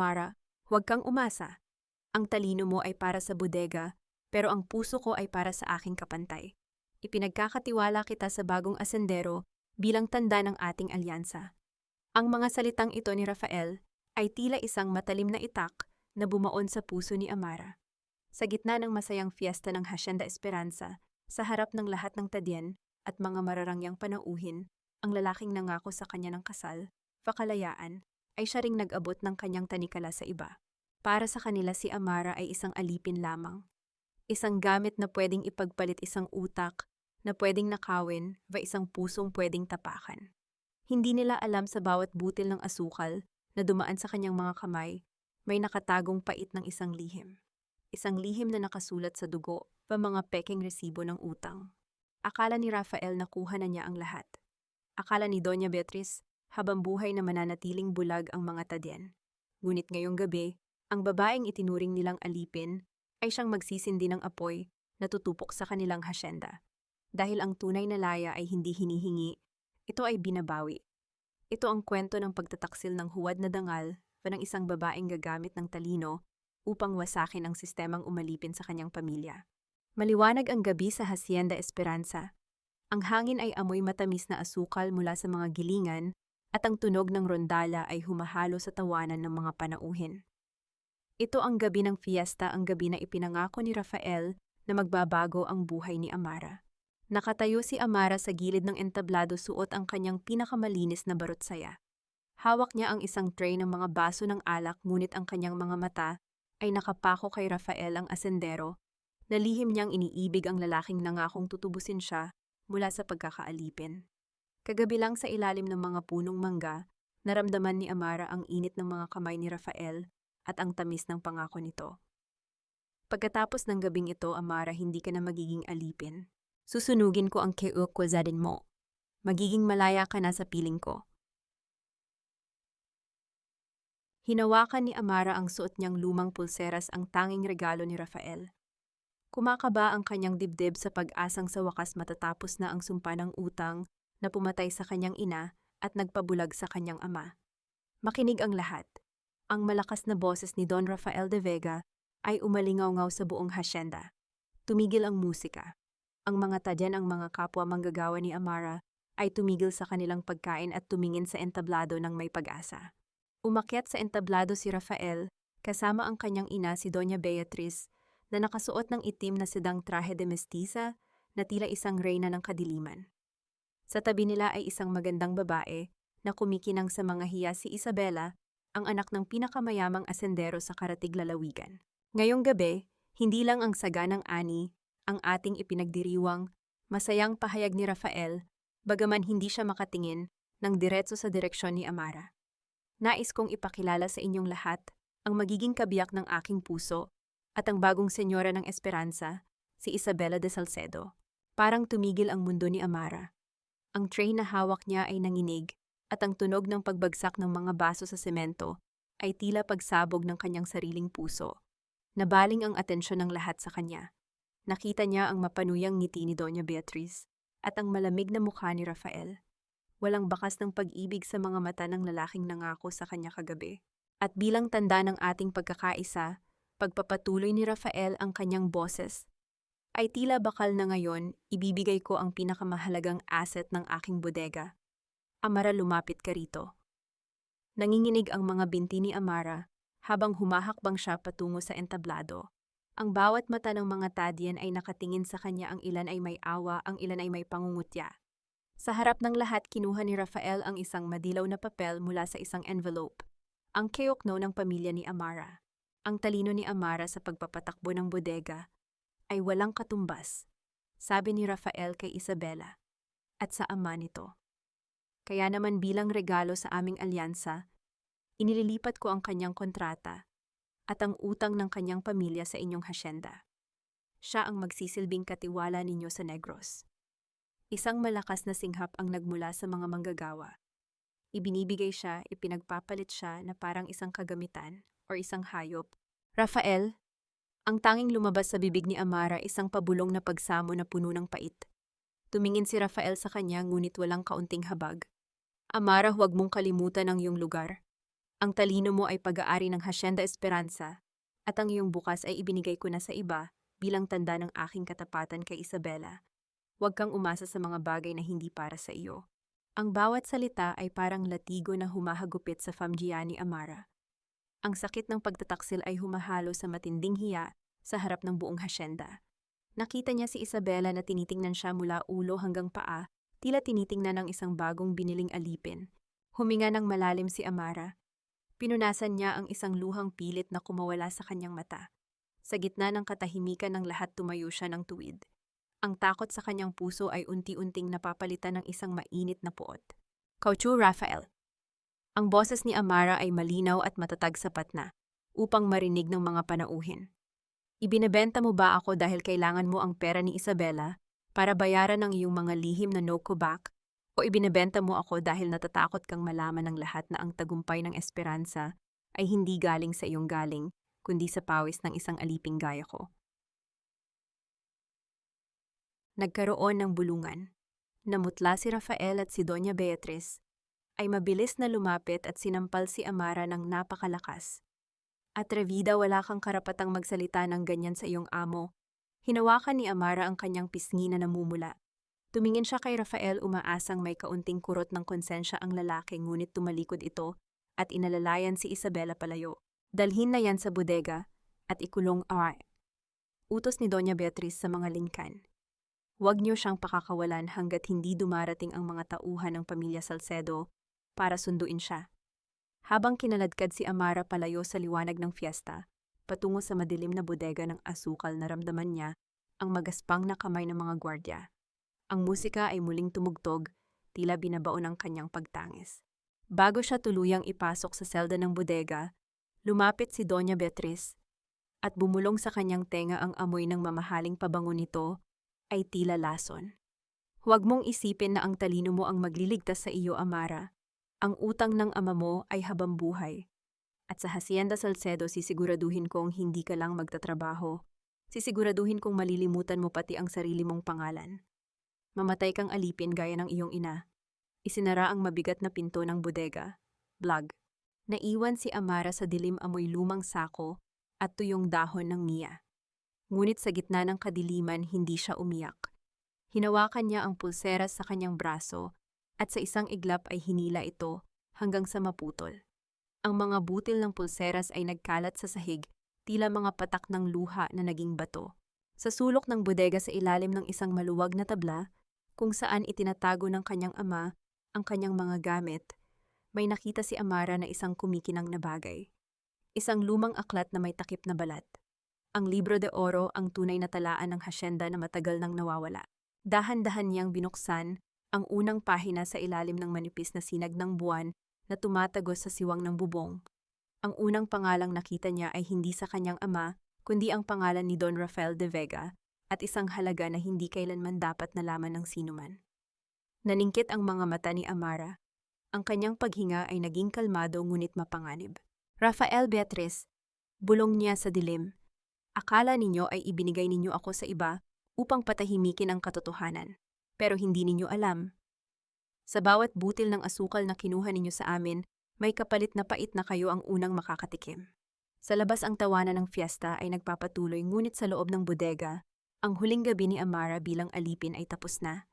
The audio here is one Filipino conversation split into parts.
Amara, huwag kang umasa. Ang talino mo ay para sa bodega, pero ang puso ko ay para sa aking kapantay. Ipinagkakatiwala kita sa bagong asendero bilang tanda ng ating alyansa. Ang mga salitang ito ni Rafael ay tila isang matalim na itak na bumaon sa puso ni Amara. Sa gitna ng masayang fiesta ng Hacienda Esperanza, sa harap ng lahat ng tadyen at mga mararangyang panauhin, ang lalaking nangako sa kanya ng kasal, pakalayaan, ay siya ring nag-abot ng kanyang tanikala sa iba. Para sa kanila si Amara ay isang alipin lamang. Isang gamit na pwedeng ipagpalit isang utak, na pwedeng nakawin, isang pusong pwedeng tapakan. Hindi nila alam sa bawat butil ng asukal na dumaan sa kanyang mga kamay, may nakatagong pait ng isang lihim. Isang lihim na nakasulat sa dugo, mga peking resibo ng utang. Akala ni Rafael na kuha na niya ang lahat. Akala ni Doña Beatriz, habang buhay na mananatiling bulag ang mga tadyen. Ngunit ngayong gabi, ang babaeng itinuring nilang alipin ay siyang magsisindi ng apoy na tutupok sa kanilang hasyenda. Dahil ang tunay na laya ay hindi hinihingi, ito ay binabawi. Ito ang kwento ng pagtataksil ng huwad na dangal ng isang babaeng gagamit ng talino upang wasakin ang sistemang umalipin sa kanyang pamilya. Maliwanag ang gabi sa Hacienda Esperanza. Ang hangin ay amoy matamis na asukal mula sa mga gilingan at ang tunog ng rondala ay humahalo sa tawanan ng mga panauhin. Ito ang gabi ng fiesta, ang gabi na ipinangako ni Rafael na magbabago ang buhay ni Amara. Nakatayo si Amara sa gilid ng entablado, suot ang kanyang pinakamalinis na barutsaya. Hawak niya ang isang tray ng mga baso ng alak, ngunit ang kanyang mga mata ay nakapako kay Rafael, ang asendero, na lihim niyang iniibig ang lalaking nangakong tutubusin siya mula sa pagkakaalipin. Kagabi lang sa ilalim ng mga punong mangga, naramdaman ni Amara ang init ng mga kamay ni Rafael at ang tamis ng pangako nito. Pagkatapos ng gabing ito, Amara, hindi ka na magiging alipin. Susunugin ko ang keukwazadin mo. Magiging malaya ka na sa piling ko. Hinawakan ni Amara ang suot niyang lumang pulseras, ang tanging regalo ni Rafael. Kumakaba ang kanyang dibdib sa pag-asang sa wakas matatapos na ang sumpa ng utang na pumatay sa kanyang ina at nagpabulag sa kanyang ama. Makinig ang lahat. Ang malakas na boses ni Don Rafael de Vega ay umalingaw-ngaw sa buong hasyenda. Tumigil ang musika. Ang mga tadyan, ang mga kapwa manggagawa ni Amara, ay tumigil sa kanilang pagkain at tumingin sa entablado ng may pag-asa. Umakyat sa entablado si Rafael, kasama ang kanyang ina si Doña Beatriz, na nakasuot ng itim na sedang traje de mestiza na tila isang reyna ng kadiliman. Sa tabi nila ay isang magandang babae na kumikinang sa mga hiya, si Isabela, ang anak ng pinakamayamang asendero sa Karatig Lalawigan. Ngayong gabi, hindi lang ang saganang ani ang ating ipinagdiriwang, masayang pahayag ni Rafael, bagaman hindi siya makatingin ng diretso sa direksyon ni Amara. Nais kong ipakilala sa inyong lahat ang magiging kabiyak ng aking puso at ang bagong senyora ng Esperanza, si Isabela de Salcedo. Parang tumigil ang mundo ni Amara. Ang tray na hawak niya ay nanginig at ang tunog ng pagbagsak ng mga baso sa semento ay tila pagsabog ng kanyang sariling puso. Nabaling ang atensyon ng lahat sa kanya. Nakita niya ang mapanuyang ngiti ni Doña Beatriz at ang malamig na mukha ni Rafael. Walang bakas ng pag-ibig sa mga mata ng lalaking nangako sa kanya kagabi. At bilang tanda ng ating pagkakaisa, pagpapatuloy ni Rafael ang kanyang boses, ay tila bakal na ngayon ibibigay ko ang pinakamahalagang asset ng aking bodega. Amara, lumapit ka rito. Nanginginig ang mga binti ni Amara habang humahakbang siya patungo sa entablado. Ang bawat mata ng mga tadyen ay nakatingin sa kanya, ang ilan ay may awa, ang ilan ay may pangungutya. Sa harap ng lahat, kinuha ni Rafael ang isang madilaw na papel mula sa isang envelope. Ang keyokno ng pamilya ni Amara. Ang talino ni Amara sa pagpapatakbo ng bodega ay walang katumbas, sabi ni Rafael kay Isabela at sa ama nito. Kaya naman bilang regalo sa aming alyansa, inililipat ko ang kanyang kontrata at ang utang ng kanyang pamilya sa inyong hasyenda. Siya ang magsisilbing katiwala ninyo sa Negros. Isang malakas na singhap ang nagmula sa mga manggagawa. Ibinibigay siya, ipinagpapalit siya na parang isang kagamitan o isang hayop. Rafael, ang tanging lumabas sa bibig ni Amara, isang pabulong na pagsamo na puno ng pait. Tumingin si Rafael sa kanya, ngunit walang kaunting habag. Amara, huwag mong kalimutan ang iyong lugar. Ang talino mo ay pag-aari ng Hacienda Esperanza at ang iyong bukas ay ibinigay ko na sa iba bilang tanda ng aking katapatan kay Isabela. Huwag kang umasa sa mga bagay na hindi para sa iyo. Ang bawat salita ay parang latigo na humahagupit sa famjiya ni Amara. Ang sakit ng pagtataksil ay humahalo sa matinding hiya sa harap ng buong hasyenda. Nakita niya si Isabela na tinitingnan siya mula ulo hanggang paa, tila tinitingnan ng isang bagong biniling alipin. Huminga ng malalim si Amara. Pinunasan niya ang isang luhang pilit na kumawala sa kanyang mata. Sa gitna ng katahimikan ng lahat tumayo siya ng tuwid. Ang takot sa kanyang puso ay unti-unting napapalitan ng isang mainit na puot. Kauchu Rafael. Ang boses ni Amara ay malinaw at matatag sapat na upang marinig ng mga panauhin. Ibinebenta mo ba ako dahil kailangan mo ang pera ni Isabela para bayaran ang iyong mga lihim na no-go-back? O ibinebenta mo ako dahil natatakot kang malaman ng lahat na ang tagumpay ng Esperanza ay hindi galing sa iyong galing, kundi sa pawis ng isang aliping gaya ko? Nagkaroon ng bulungan. Namutla si Rafael at si Doña Beatriz ay mabilis na lumapit at sinampal si Amara ng napakalakas. Atrevida, wala kang karapatang magsalita ng ganyan sa iyong amo. Hinawakan ni Amara ang kanyang pisngi na namumula. Tumingin siya kay Rafael, umaasang may kaunting kurot ng konsensya ang lalaki, ngunit tumalikod ito at inalalayan si Isabela palayo. Dalhin na yan sa bodega at ikulong utos ni Doña Beatriz sa mga lingkan. Huwag niyo siyang pakakawalan hanggat hindi dumarating ang mga tauhan ng pamilya Salcedo para sunduin siya. Habang kinaladkad si Amara palayo sa liwanag ng fiesta, patungo sa madilim na bodega ng asukal, naramdaman niya ang magaspang na kamay ng mga gwardya. Ang musika ay muling tumugtog, tila binabaon ang kanyang pagtangis. Bago siya tuluyang ipasok sa selda ng bodega, lumapit si Doña Beatriz at bumulong sa kanyang tenga. Ang amoy ng mamahaling pabango nito ay tila lason. Huwag mong isipin na ang talino mo ang magliligtas sa iyo, Amara. Ang utang ng ama mo ay habambuhay. At sa Hacienda Salcedo, sisiguraduhin kong hindi ka lang magtatrabaho. Sisiguraduhin kong malilimutan mo pati ang sarili mong pangalan. Mamatay kang alipin gaya ng iyong ina. Isinara ang mabigat na pinto ng bodega. Blag. Naiwan si Amara sa dilim, amoy lumang sako at tuyong dahon ng Mia. Ngunit sa gitna ng kadiliman, hindi siya umiyak. Hinawakan niya ang pulseras sa kanyang braso at sa isang iglap ay hinila ito hanggang sa maputol. Ang mga butil ng pulseras ay nagkalat sa sahig, tila mga patak ng luha na naging bato. Sa sulok ng bodega, sa ilalim ng isang maluwag na tabla, kung saan itinatago ng kanyang ama ang kanyang mga gamit, may nakita si Amara na isang kumikinang na bagay. Isang lumang aklat na may takip na balat. Ang Libro de Oro, ang tunay na talaan ng hasyenda na matagal nang nawawala. Dahan-dahan niyang binuksan ang unang pahina. Sa ilalim ng manipis na sinag ng buwan na tumatagos sa siwang ng bubong. Ang unang pangalang nakita niya ay hindi sa kanyang ama, kundi ang pangalan ni Don Rafael de Vega, at isang halaga na hindi kailanman dapat nalaman ng sinuman. Naningkit ang mga mata ni Amara. Ang kanyang paghinga ay naging kalmado ngunit mapanganib. Rafael, Beatriz, bulong niya sa dilim. Akala ninyo ay ibinigay ninyo ako sa iba upang patahimikin ang katotohanan. Pero hindi ninyo alam. Sa bawat butil ng asukal na kinuha ninyo sa amin, may kapalit na pait na kayo ang unang makakatikim. Sa labas, ang tawanan ng fiesta ay nagpapatuloy, ngunit sa loob ng bodega, ang huling gabi ni Amara bilang alipin ay tapos na.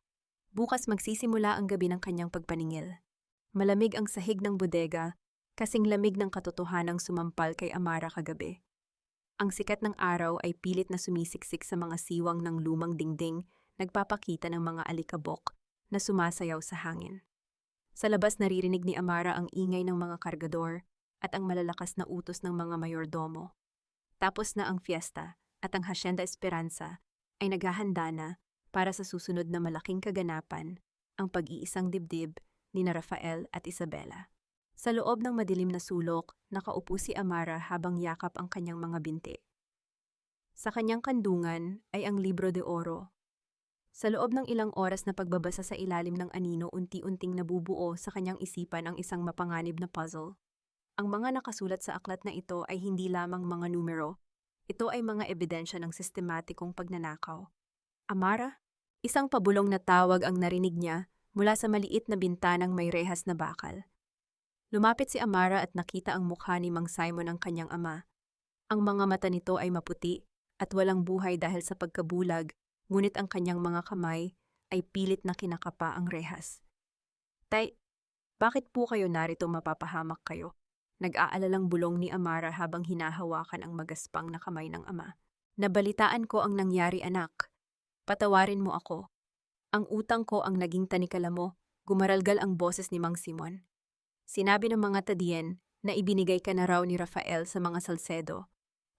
Bukas magsisimula ang gabi ng kanyang pagpaningil. Malamig ang sahig ng bodega, kasing lamig ng katotohanang sumampal kay Amara kagabi. Ang sikat ng araw ay pilit na sumisiksik sa mga siwang ng lumang dingding, nagpapakita ng mga alikabok na sumasayaw sa hangin. Sa labas, naririnig ni Amara ang ingay ng mga kargador at ang malalakas na utos ng mga mayordomo. Tapos na ang fiesta at ang Hacienda Esperanza ay naghahanda na para sa susunod na malaking kaganapan, ang pag-iisang dibdib ni Rafael at Isabela. Sa loob ng madilim na sulok, nakaupo si Amara habang yakap ang kanyang mga binti. Sa kanyang kandungan ay ang Libro de Oro. Sa loob ng ilang oras na pagbabasa sa ilalim ng anino, unti-unting nabubuo sa kanyang isipan ang isang mapanganib na puzzle. Ang mga nakasulat sa aklat na ito ay hindi lamang mga numero, ito ay mga ebidensya ng sistematikong pagnanakaw. Amara? Isang pabulong na tawag ang narinig niya mula sa maliit na bintanang may rehas na bakal. Lumapit si Amara at nakita ang mukha ni Mang Simon ang kanyang ama. Ang mga mata nito ay maputi at walang buhay dahil sa pagkabulag, ngunit ang kanyang mga kamay ay pilit na kinakapa ang rehas. Tay, bakit po kayo narito, mapapahamak kayo? Nag-aalalang bulong ni Amara habang hinahawakan ang magaspang na kamay ng ama. Nabalitaan ko ang nangyari, anak. Patawarin mo ako. Ang utang ko ang naging tanikala mo, gumaralgal ang boses ni Mang Simon. Sinabi ng mga tadiyen na ibinigay ka na raw ni Rafael sa mga Salcedo.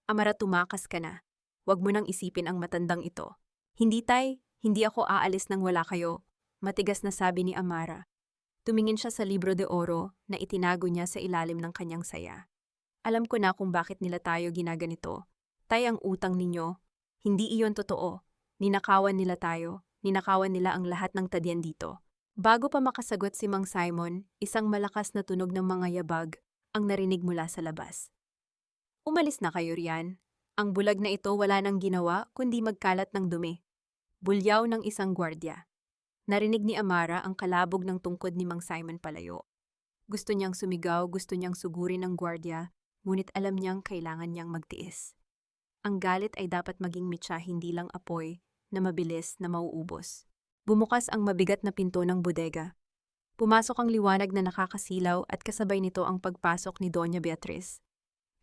Amara, tumakas ka na. Huwag mo nang isipin ang matandang ito. Hindi, tay, hindi ako aalis nang wala kayo, matigas na sabi ni Amara. Tumingin siya sa libro de oro na itinago niya sa ilalim ng kanyang saya. Alam ko na kung bakit nila tayo ginaganito. Tay, ang utang ninyo, hindi iyon totoo. Ninakawan nila tayo, ninakawan nila ang lahat ng tadyan dito. Bago pa makasagot si Mang Simon, isang malakas na tunog ng mga yabag ang narinig mula sa labas. Umalis na kayo riyan. Ang bulag na ito wala nang ginawa kundi magkalat ng dumi. Bulyaw ng isang gwardya. Narinig ni Amara ang kalabog ng tungkod ni Mang Simon palayo. Gusto niyang sumigaw, gusto niyang sugurin ng gwardya, ngunit alam niyang kailangan niyang magtiis. Ang galit ay dapat maging mitsa, hindi lang apoy na mabilis na mauubos. Bumukas ang mabigat na pinto ng bodega. Pumasok ang liwanag na nakakasilaw at kasabay nito ang pagpasok ni Doña Beatriz.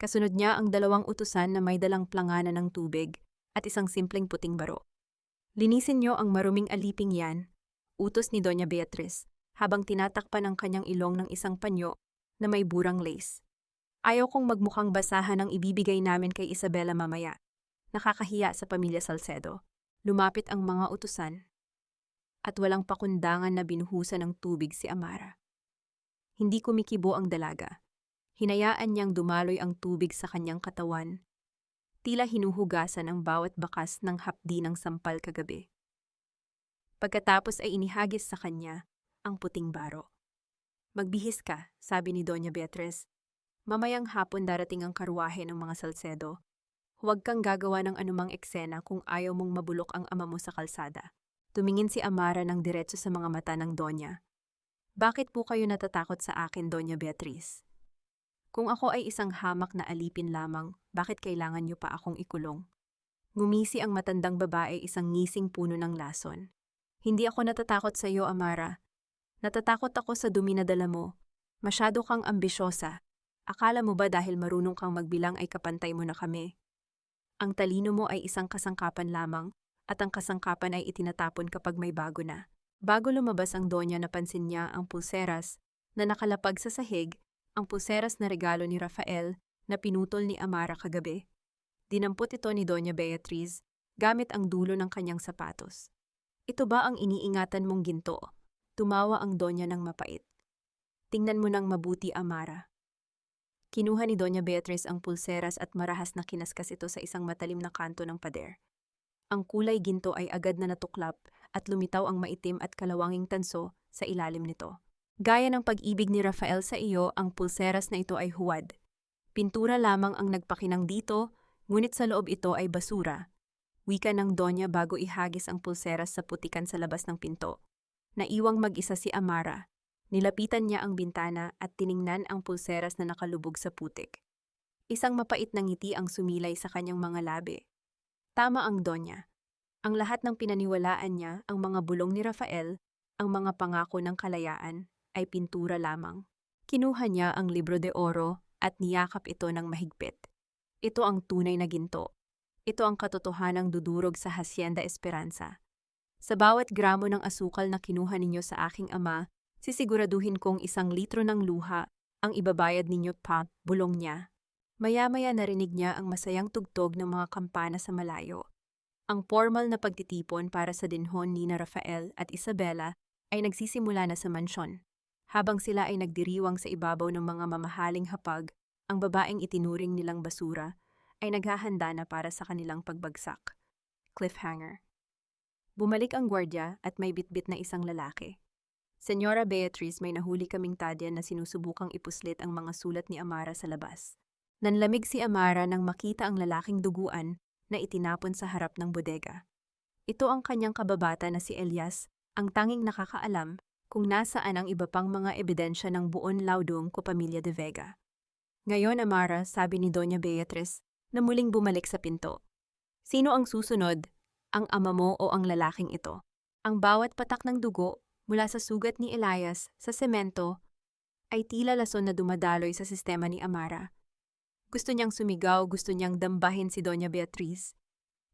Kasunod niya ang 2 utusan na may dalang planganan ng tubig at isang simpleng puting baro. Linisin niyo ang maruming aliping yan, utos ni Doña Beatriz, habang tinatakpan ang kanyang ilong ng isang panyo na may burang lace. Ayaw kong magmukhang basahan ang ibibigay namin kay Isabela mamaya. Nakakahiya sa pamilya Salcedo. Lumapit ang mga utusan at walang pakundangan na binuhusan ng tubig si Amara. Hindi kumikibo ang dalaga. Hinayaan niyang dumaloy ang tubig sa kanyang katawan. Tila hinuhugasan ang bawat bakas ng hapdi ng sampal kagabi. Pagkatapos ay inihagis sa kanya ang puting baro. Magbihis ka, sabi ni Doña Beatriz. Mamayang hapon darating ang karwahe ng mga Salcedo. Huwag kang gagawa ng anumang eksena kung ayaw mong mabulok ang ama mo sa kalsada. Tumingin si Amara ng diretso sa mga mata ng Donya. Bakit po kayo natatakot sa akin, Doña Beatriz? Kung ako ay isang hamak na alipin lamang, bakit kailangan niyo pa akong ikulong? Ngumisi ang matandang babae, isang ngising puno ng lason. Hindi ako natatakot sa iyo, Amara. Natatakot ako sa dumi na dala mo. Masyado kang ambisyosa. Akala mo ba dahil marunong kang magbilang ay kapantay mo na kami? Ang talino mo ay isang kasangkapan lamang, at ang kasangkapan ay itinatapon kapag may bago na. Bago lumabas ang Donya, napansin niya ang pulseras na nakalapag sa sahig, ang pulseras na regalo ni Rafael na pinutol ni Amara kagabi. Dinampot ito ni Doña Beatriz gamit ang dulo ng kanyang sapatos. Ito ba ang iniingatan mong ginto? Tumawa ang Donya ng mapait. Tingnan mo nang mabuti, Amara. Kinuha ni Doña Beatriz ang pulseras at marahas na kinaskas ito sa isang matalim na kanto ng pader. Ang kulay ginto ay agad na natuklap at lumitaw ang maitim at kalawanging tanso sa ilalim nito. Gaya ng pag-ibig ni Rafael sa iyo, ang pulseras na ito ay huwad. Pintura lamang ang nagpakinang dito, ngunit sa loob ito ay basura. Wika ng Donya bago ihagis ang pulseras sa putikan sa labas ng pinto. Naiwang mag-isa si Amara. Nilapitan niya ang bintana at tiningnan ang pulseras na nakalubog sa putik. Isang mapait na ngiti ang sumilay sa kanyang mga labi. Tama ang Donya. Ang lahat ng pinaniwalaan niya, ang mga bulong ni Rafael, ang mga pangako ng kalayaan, ay pintura lamang. Kinuha niya ang libro de oro at niyakap ito ng mahigpit. Ito ang tunay na ginto. Ito ang katotohanang dudurog sa Hacienda Esperanza. Sa bawat gramo ng asukal na kinuha ninyo sa aking ama, sisiguraduhin kong 1 litro ng luha ang ibabayad ninyo pa, bulong niya. Maya-maya narinig niya ang masayang tugtog ng mga kampana sa malayo. Ang formal na pagtitipon para sa dinhon ni Rafael at Isabela ay nagsisimula na sa mansyon. Habang sila ay nagdiriwang sa ibabaw ng mga mamahaling hapag, ang babaeng itinuring nilang basura ay naghahanda na para sa kanilang pagbagsak. Cliffhanger. Bumalik ang gwardya at may bitbit na isang lalaki. Senyora Beatriz, may nahuli kaming tadyan na sinusubukang ipuslit ang mga sulat ni Amara sa labas. Nanlamig si Amara nang makita ang lalaking duguan na itinapon sa harap ng bodega. Ito ang kanyang kababata na si Elias, ang tanging nakakaalam kung nasaan ang iba pang mga ebidensya ng buon laudum ko pamilya de Vega. Ngayon, Amara, sabi ni Doña Beatriz, na muling bumalik sa pinto. Sino ang susunod? Ang ama mo o ang lalaking ito? Ang bawat patak ng dugo mula sa sugat ni Elias sa semento ay tila lason na dumadaloy sa sistema ni Amara. Gusto niyang sumigaw, gusto niyang dambahin si Doña Beatriz.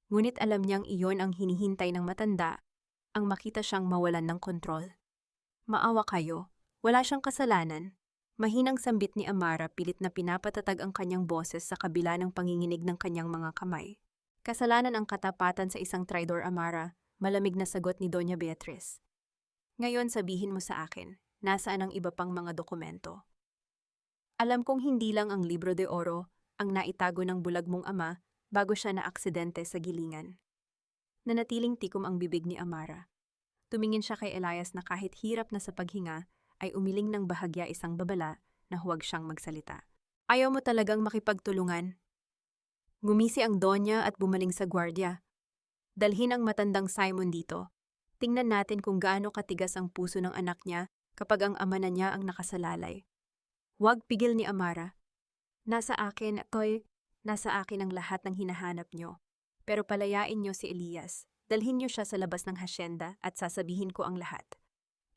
Ngunit alam niyang iyon ang hinihintay ng matanda, ang makita siyang mawalan ng kontrol. Maawa kayo, wala siyang kasalanan. Mahinang sambit ni Amara, pilit na pinapatatag ang kanyang boses sa kabila ng panginginig ng kanyang mga kamay. Kasalanan ang katapatan sa isang traidor, Amara, malamig na sagot ni Doña Beatriz. Ngayon sabihin mo sa akin, nasaan ang iba pang mga dokumento? Alam kong hindi lang ang libro de oro ang naitago ng bulag mong ama bago siya na aksidente sa gilingan. Nanatiling tikom ang bibig ni Amara. Tumingin siya kay Elias na kahit hirap na sa paghinga, ay umiling ng bahagya isang babala na huwag siyang magsalita. Ayaw mo talagang makipagtulungan? Gumisi ang Donya at bumaling sa gwardya. Dalhin ang matandang Simon dito. Tingnan natin kung gaano katigas ang puso ng anak niya kapag ang ama na niya ang nakasalalay. Huwag pigil ni Amara. Nasa akin ang lahat ng hinahanap niyo. Pero palayain niyo si Elias. Dalhin niyo siya sa labas ng hasyenda at sasabihin ko ang lahat.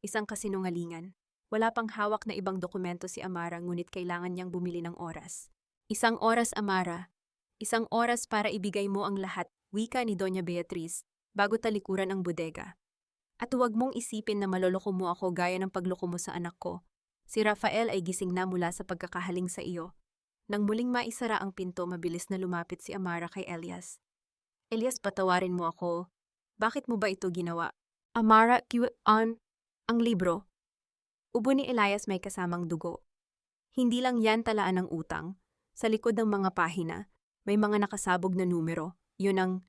Isang kasinungalingan. Wala pang hawak na ibang dokumento si Amara, ngunit kailangan niyang bumili ng oras. Isang oras, Amara. Isang oras para ibigay mo ang lahat, wika ni Doña Beatriz, bago talikuran ang bodega. At huwag mong isipin na maloloko mo ako gaya ng pagloko mo sa anak ko. Si Rafael ay gising na mula sa pagkakahaling sa iyo. Nang muling maisara ang pinto, mabilis na lumapit si Amara kay Elias. Elias, patawarin mo ako. Bakit mo ba ito ginawa? Amara, ang libro. Ubo ni Elias may kasamang dugo. Hindi lang yan talaan ng utang. Sa likod ng mga pahina, may mga nakasabog na numero. Yun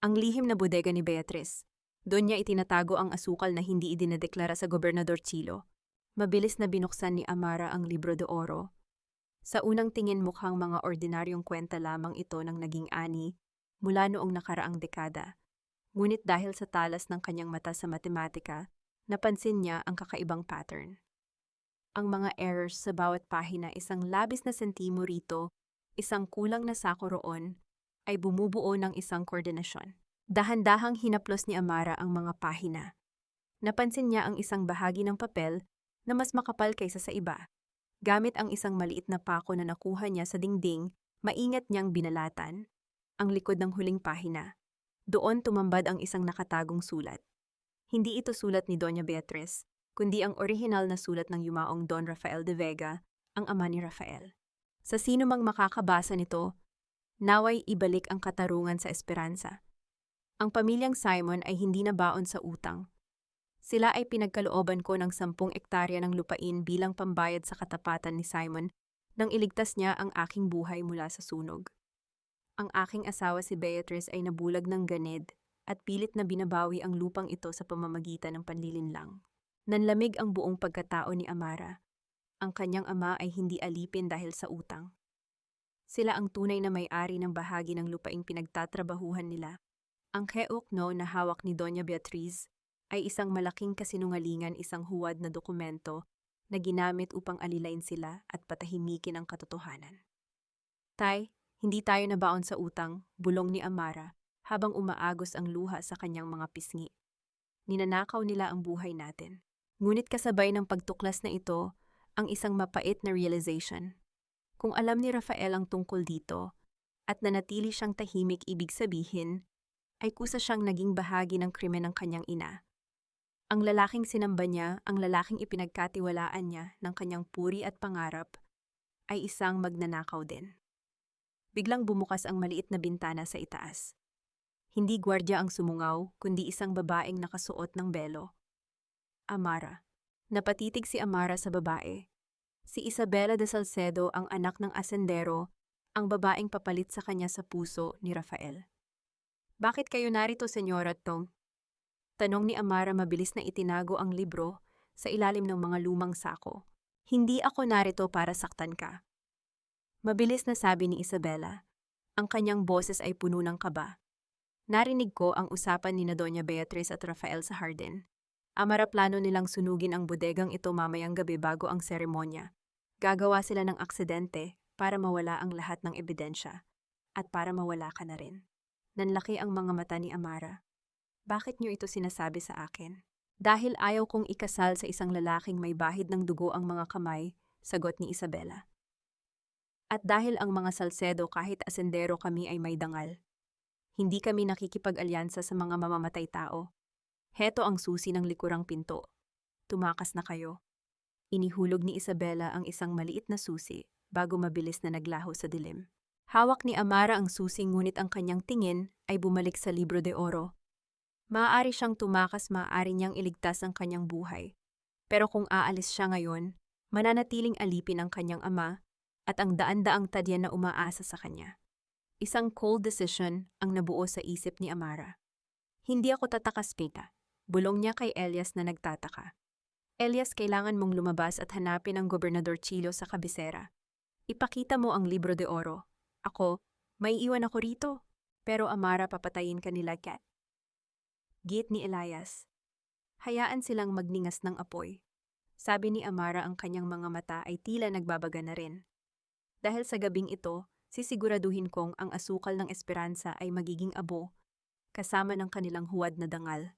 ang lihim na bodega ni Beatriz. Doon niya itinatago ang asukal na hindi idinedeklara sa Gobernador Chilo. Mabilis na binuksan ni Amara ang libro de oro. Sa unang tingin mukhang mga ordinaryong kwenta lamang ito ng naging ani mula noong nakaraang dekada. Ngunit dahil sa talas ng kanyang mata sa matematika, napansin niya ang kakaibang pattern. Ang mga errors sa bawat pahina, isang labis na sentimo rito, isang kulang na sako roon, ay bumubuo ng isang koordinasyon. Dahan-dahang hinaplos ni Amara ang mga pahina. Napansin niya ang isang bahagi ng papel na mas makapal kaysa sa iba. Gamit ang isang maliit na pako na nakuha niya sa dingding, maingat niyang binalatan ang likod ng huling pahina. Doon tumambad ang isang nakatagong sulat. Hindi ito sulat ni Doña Beatriz, kundi ang orihinal na sulat ng yumaong Don Rafael de Vega, ang ama ni Rafael. Sa sino mang makakabasa nito, naway ibalik ang katarungan sa esperansa. Ang pamilyang Simon ay hindi na baon sa utang. Sila ay pinagkalooban ko ng 10 ektarya ng lupain bilang pambayad sa katapatan ni Simon nang iligtas niya ang aking buhay mula sa sunog. Ang aking asawa si Beatriz ay nabulag ng ganid at pilit na binabawi ang lupang ito sa pamamagitan ng panlilinlang. Nanlamig ang buong pagkatao ni Amara. Ang kanyang ama ay hindi alipin dahil sa utang. Sila ang tunay na may-ari ng bahagi ng lupaing pinagtatrabahuhan nila. Ang keokno na hawak ni Doña Beatriz ay isang malaking kasinungalingan, isang huwad na dokumento na ginamit upang alilain sila at patahimikin ang katotohanan. Tay, hindi tayo nabaon sa utang, bulong ni Amara habang umaagos ang luha sa kanyang mga pisngi. Ninanakaw nila ang buhay natin. Ngunit kasabay ng pagtuklas na ito, ang isang mapait na realization. Kung alam ni Rafael ang tungkol dito at nanatili siyang tahimik, ibig sabihin ay kusa siyang naging bahagi ng krimen ng kanyang ina. Ang lalaking sinamba niya, ang lalaking ipinagkatiwalaan niya ng kanyang puri at pangarap, ay isang magnanakaw din. Biglang bumukas ang maliit na bintana sa itaas. Hindi gwardya ang sumungaw, kundi isang babaeng nakasuot ng belo. Amara. Napatitig si Amara sa babae. Si Isabela de Salcedo, ang anak ng asendero, ang babaeng papalit sa kanya sa puso ni Rafael. Bakit kayo narito, Senyora Tong? Tanong ni Amara, mabilis na itinago ang libro sa ilalim ng mga lumang sako. Hindi ako narito para saktan ka. Mabilis na sabi ni Isabela. Ang kanyang boses ay puno ng kaba. Narinig ko ang usapan ni na Doña Beatriz at Rafael sa hardin. Amara plano nilang sunugin ang bodegang ito mamayang gabi bago ang seremonya. Gagawa sila ng aksidente para mawala ang lahat ng ebidensya at para mawala ka na rin. Nanlaki ang mga mata ni Amara. Bakit niyo ito sinasabi sa akin? Dahil ayaw kong ikasal sa isang lalaking may bahid ng dugo ang mga kamay, sagot ni Isabela. At dahil ang mga Salcedo kahit asendero kami ay may dangal. Hindi kami nakikipag-alyansa sa mga mamamatay tao. Heto ang susi ng likurang pinto. Tumakas na kayo. Inihulog ni Isabela ang isang maliit na susi bago mabilis na naglaho sa dilim. Hawak ni Amara ang susi ngunit ang kanyang tingin ay bumalik sa Libro de Oro. Maaari siyang tumakas, maaari niyang iligtas ang kanyang buhay. Pero kung aalis siya ngayon, mananatiling alipin ang kanyang ama at ang daan-daang tadya na umaasa sa kanya. Isang cold decision ang nabuo sa isip ni Amara. Hindi ako tatakas, Peta. Bulong niya kay Elias na nagtataka. Elias, kailangan mong lumabas at hanapin ang Gobernador Chilo sa kabisera. Ipakita mo ang Libro de Oro. Ako, may iwan ako rito. Pero Amara, papatayin ka nila, Kat. Git ni Elias. Hayaan silang magningas ng apoy. Sabi ni Amara, ang kanyang mga mata ay tila nagbabaga na rin. Dahil sa gabing ito, sisiguraduhin kong ang asukal ng esperansa ay magiging abo, kasama ng kanilang huwad na dangal.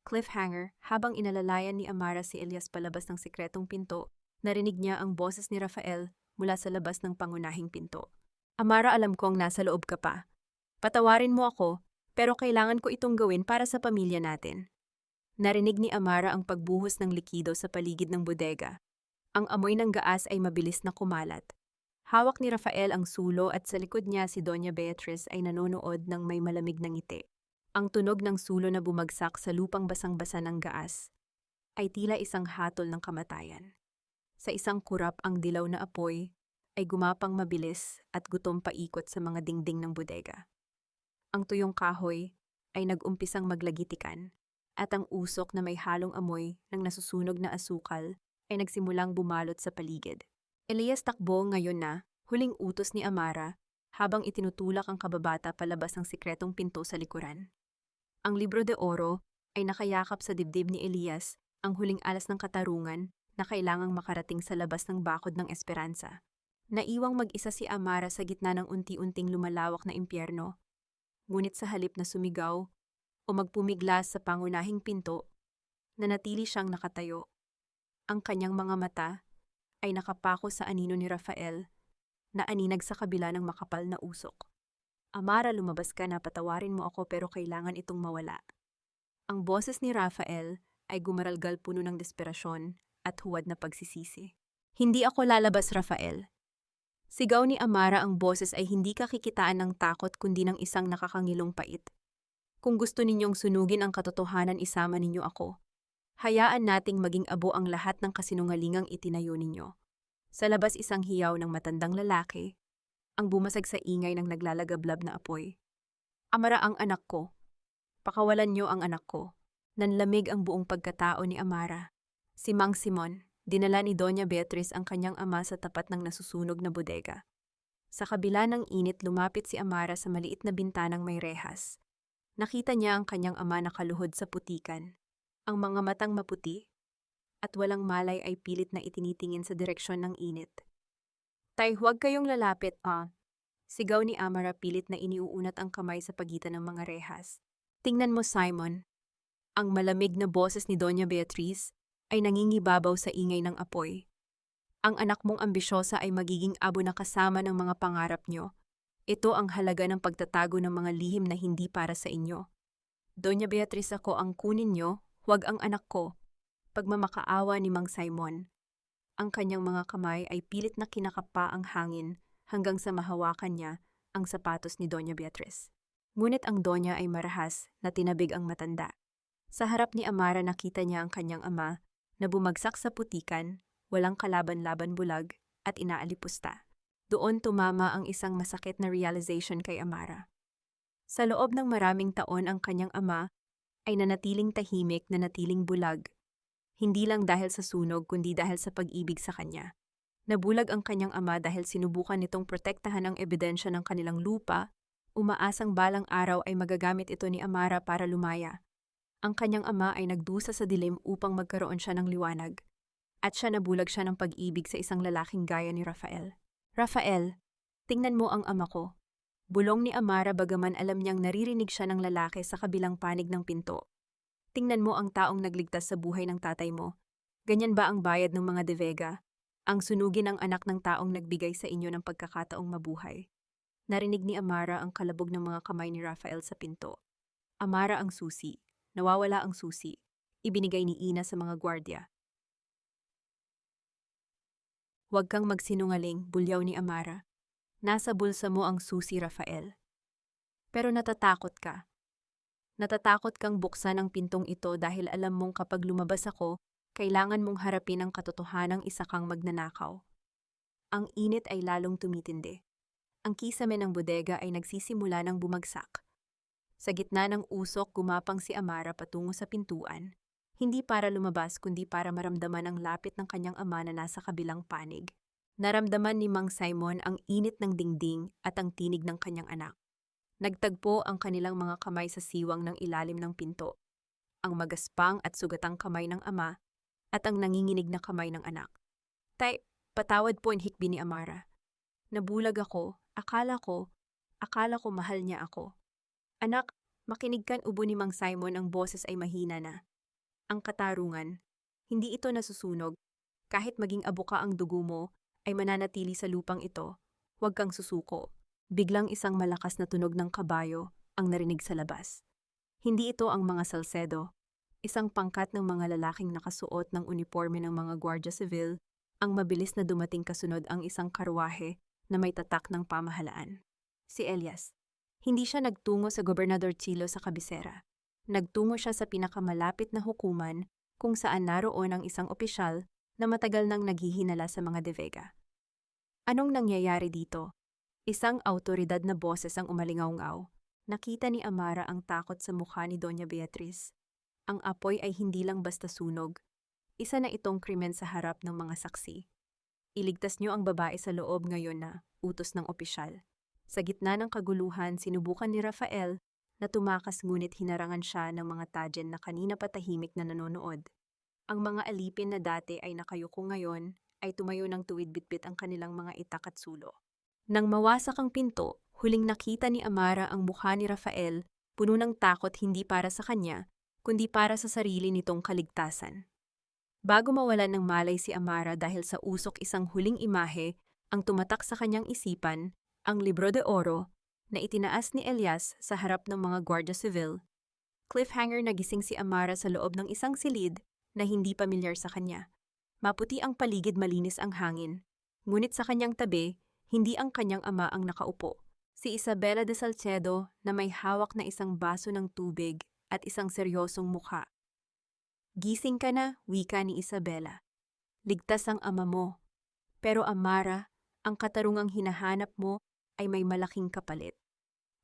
Cliffhanger, habang inalalayan ni Amara si Elias palabas ng sikretong pinto, narinig niya ang boses ni Rafael mula sa labas ng pangunahing pinto. Amara, alam kong nasa loob ka pa. Patawarin mo ako, pero kailangan ko itong gawin para sa pamilya natin. Narinig ni Amara ang pagbuhos ng likido sa paligid ng bodega. Ang amoy ng gaas ay mabilis na kumalat. Hawak ni Rafael ang sulo at sa likod niya si Doña Beatriz ay nanonood ng may malamig na ngiti. Ang tunog ng sulo na bumagsak sa lupang basang-basa ng gaas ay tila isang hatol ng kamatayan. Sa isang kurap ang dilaw na apoy ay gumapang mabilis at gutom paikot sa mga dingding ng bodega. Ang tuyong kahoy ay nag-umpisang maglagitikan at ang usok na may halong amoy ng nasusunog na asukal ay nagsimulang bumalot sa paligid. Elias, takbo ngayon na, huling utos ni Amara habang itinutulak ang kababata palabas ng sikretong pinto sa likuran. Ang Libro de Oro ay nakayakap sa dibdib ni Elias, ang huling alas ng katarungan na kailangang makarating sa labas ng bakod ng esperansa. Naiwang mag-isa si Amara sa gitna ng unti-unting lumalawak na impyerno. Ngunit sa halip na sumigaw o magpumiglas sa pangunahing pinto, nanatili siyang nakatayo. Ang kanyang mga mata ay nakapako sa anino ni Rafael na aninag sa kabila ng makapal na usok. Amara, lumabas ka na, patawarin mo ako pero kailangan itong mawala. Ang boses ni Rafael ay gumaralgal puno ng desperasyon at huwad na pagsisisi. Hindi ako lalabas, Rafael. Sigaw ni Amara, ang boses ay hindi kakikitaan ng takot kundi ng isang nakakangilong pait. Kung gusto ninyong sunugin ang katotohanan, isama ninyo ako. Hayaan nating maging abo ang lahat ng kasinungalingang itinayo ninyo. Sa labas isang hiyaw ng matandang lalaki, ang bumasag sa ingay ng naglalagablab na apoy. Amara, ang anak ko. Pakawalan niyo ang anak ko. Nanlamig ang buong pagkatao ni Amara. Si Mang Simon, dinala ni Doña Beatriz ang kanyang ama sa tapat ng nasusunog na bodega. Sa kabila ng init, lumapit si Amara sa maliit na bintanang may rehas. Nakita niya ang kanyang ama nakaluhod sa putikan. Ang mga matang maputi at walang malay ay pilit na itinitingin sa direksyon ng init. Tay, huwag kayong lalapit, Sigaw ni Amara, pilit na iniuunat ang kamay sa pagitan ng mga rehas. Tingnan mo, Simon. Ang malamig na boses ni Doña Beatriz ay nangingibabaw sa ingay ng apoy. Ang anak mong ambisyosa ay magiging abo na kasama ng mga pangarap nyo. Ito ang halaga ng pagtatago ng mga lihim na hindi para sa inyo. Doña Beatriz, ako ang kunin nyo, huwag ang anak ko. Pagmamakaawa ni Mang Simon. Ang kanyang mga kamay ay pilit na kinakapa ang hangin hanggang sa mahawakan niya ang sapatos ni Doña Beatriz. Ngunit ang Doña ay marahas na tinabig ang matanda. Sa harap ni Amara, nakita niya ang kanyang ama na bumagsak sa putikan, walang kalaban-laban, bulag at inaalipusta. Doon tumama ang isang masakit na realization kay Amara. Sa loob ng maraming taon, ang kanyang ama ay nanatiling tahimik, nanatiling bulag. Hindi lang dahil sa sunog kundi dahil sa pag-ibig sa kanya. Nabulag ang kanyang ama dahil sinubukan nitong protektahan ang ebidensya ng kanilang lupa, umaasang balang araw ay magagamit ito ni Amara para lumaya. Ang kanyang ama ay nagdusa sa dilim upang magkaroon siya ng liwanag. At siya nabulag siya ng pag-ibig sa isang lalaking gaya ni Rafael. Rafael, tingnan mo ang ama ko. Bulong ni Amara bagaman alam niyang naririnig siya ng lalaki sa kabilang panig ng pinto. Tingnan mo ang taong nagligtas sa buhay ng tatay mo. Ganyan ba ang bayad ng mga De Vega? Ang sunugin ang anak ng taong nagbigay sa inyo ng pagkakataong mabuhay. Narinig ni Amara ang kalabog ng mga kamay ni Rafael sa pinto. Amara ang susi. Nawawala ang susi. Ibinigay ni Ina sa mga gwardya. Huwag kang magsinungaling, bulyaw ni Amara. Nasa bulsa mo ang susi, Rafael. Pero natatakot ka. Natatakot kang buksan ang pintong ito dahil alam mong kapag lumabas ako, kailangan mong harapin ang katotohanang isa kang magnanakaw. Ang init ay lalong tumitindi. Ang kisame ng bodega ay nagsisimula ng bumagsak. Sa gitna ng usok, gumapang si Amara patungo sa pintuan, hindi para lumabas kundi para maramdaman ang lapit ng kanyang ama na nasa kabilang panig. Naramdaman ni Mang Simon ang init ng dingding at ang tinig ng kanyang anak. Nagtagpo ang kanilang mga kamay sa siwang ng ilalim ng pinto, ang magaspang at sugatang kamay ng ama at ang nanginginig na kamay ng anak. Tay, patawad po ang hikbi ni Amara. Nabulag ako, akala ko mahal niya ako. Anak, makinig kan, ubo ni Mang Simon, ang boses ay mahina na. Ang katarungan, hindi ito nasusunog. Kahit maging abuka ang dugo mo, ay mananatili sa lupang ito. Huwag kang susuko. Biglang isang malakas na tunog ng kabayo ang narinig sa labas. Hindi ito ang mga Salcedo. Isang pangkat ng mga lalaking nakasuot ng uniforme ng mga Guardia Civil, ang mabilis na dumating kasunod ang isang karwahe na may tatak ng pamahalaan. Si Elias. Hindi siya nagtungo sa Gobernador Chilo sa kabisera. Nagtungo siya sa pinakamalapit na hukuman kung saan naroon ang isang opisyal na matagal nang naghihinala sa mga De Vega. Anong nangyayari dito? Isang autoridad na boses ang umalingaw-ngaw. Nakita ni Amara ang takot sa mukha ni Doña Beatriz. Ang apoy ay hindi lang basta sunog. Isa na itong krimen sa harap ng mga saksi. Iligtas niyo ang babae sa loob ngayon na, utos ng opisyal. Sa gitna ng kaguluhan, sinubukan ni Rafael na tumakas ngunit hinarangan siya ng mga tajen na kanina patahimik na nanonood. Ang mga alipin na dati ay nakayuko ngayon ay tumayo ng tuwid bitbit ang kanilang mga itak at sulo. Nang mawasak ang pinto, huling nakita ni Amara ang mukha ni Rafael, puno ng takot hindi para sa kanya, kundi para sa sarili nitong kaligtasan. Bago mawalan ng malay si Amara dahil sa usok, isang huling imahe ang tumatak sa kanyang isipan, ang Libro de Oro na itinaas ni Elias sa harap ng mga Guardia Civil. Cliffhanger, nagising si Amara sa loob ng isang silid na hindi pamilyar sa kanya. Maputi ang paligid, malinis ang hangin. Ngunit sa kanyang tabi, hindi ang kanyang ama ang nakaupo. Si Isabela de Salcedo na may hawak na isang baso ng tubig at isang seryosong mukha. Gising ka na, wika ni Isabela. Ligtas ang ama mo. Pero Amara, ang katarungang hinahanap mo ay may malaking kapalit.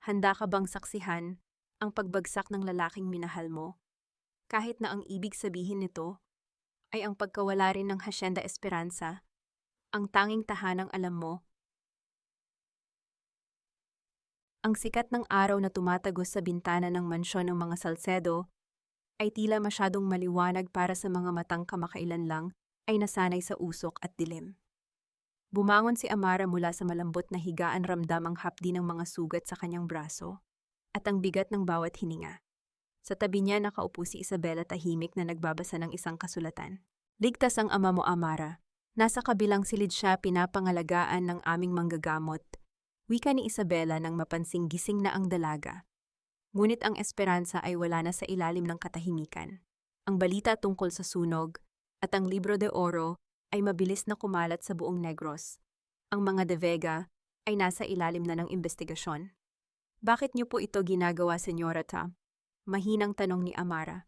Handa ka bang saksihan ang pagbagsak ng lalaking minahal mo? Kahit na ang ibig sabihin nito ay ang pagkawala rin ng Hacienda Esperanza, ang tanging tahanang alam mo. Ang sikat ng araw na tumatagos sa bintana ng mansyon ng mga Salcedo ay tila masyadong maliwanag para sa mga matang kamakailan lang ay nasanay sa usok at dilim. Bumangon si Amara mula sa malambot na higaan, ramdam ang hapdi ng mga sugat sa kanyang braso at ang bigat ng bawat hininga. Sa tabi niya nakaupo si Isabela, tahimik na nagbabasa ng isang kasulatan. Ligtas ang ama mo, Amara. Nasa kabilang silid siya, pinapangalagaan ng aming manggagamot. Wika ni Isabela nang mapansing gising na ang dalaga. Ngunit ang esperansa ay wala na sa ilalim ng katahimikan. Ang balita tungkol sa sunog at ang Libro de Oro ay mabilis na kumalat sa buong Negros. Ang mga De Vega ay nasa ilalim na ng investigasyon. Bakit niyo po ito ginagawa, Senyorita? Mahinang tanong ni Amara.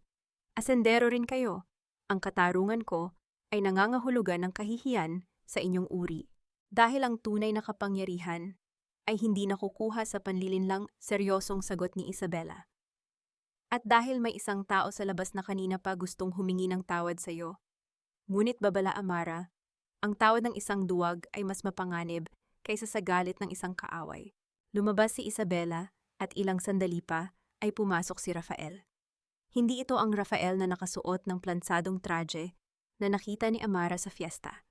Asendero rin kayo. Ang katarungan ko ay nangangahulugan ng kahihiyan sa inyong uri. Dahil ang tunay na kapangyarihan ay hindi nakukuha sa panlilinlang, seryosong sagot ni Isabela. At dahil may isang tao sa labas na kanina pa gustong humingi ng tawad sa iyo. Ngunit babala, Amara, ang tawad ng isang duwag ay mas mapanganib kaysa sa galit ng isang kaaway. Lumabas si Isabela at ilang sandali pa ay pumasok si Rafael. Hindi ito ang Rafael na nakasuot ng plansadong traje na nakita ni Amara sa fiesta.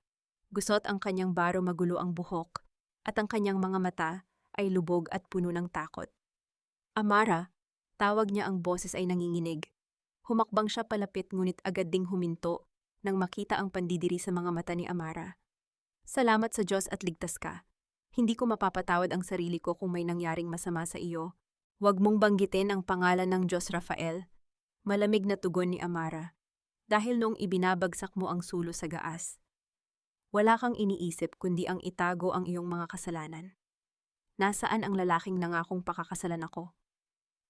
Gusot ang kanyang baro, magulo ang buhok, at ang kanyang mga mata ay lubog at puno ng takot. Amara, tawag niya, ang boses ay nanginginig. Humakbang siya palapit, ngunit agad ding huminto nang makita ang pandidiri sa mga mata ni Amara. Salamat sa Diyos at ligtas ka. Hindi ko mapapatawad ang sarili ko kung may nangyaring masama sa iyo. Huwag mong banggitin ang pangalan ng Diyos, Rafael. Malamig na tugon ni Amara. Dahil noong ibinabagsak mo ang sulo sa gaas, wala kang iniisip kundi ang itago ang iyong mga kasalanan. Nasaan ang lalaking nangakong pakakasalan ako?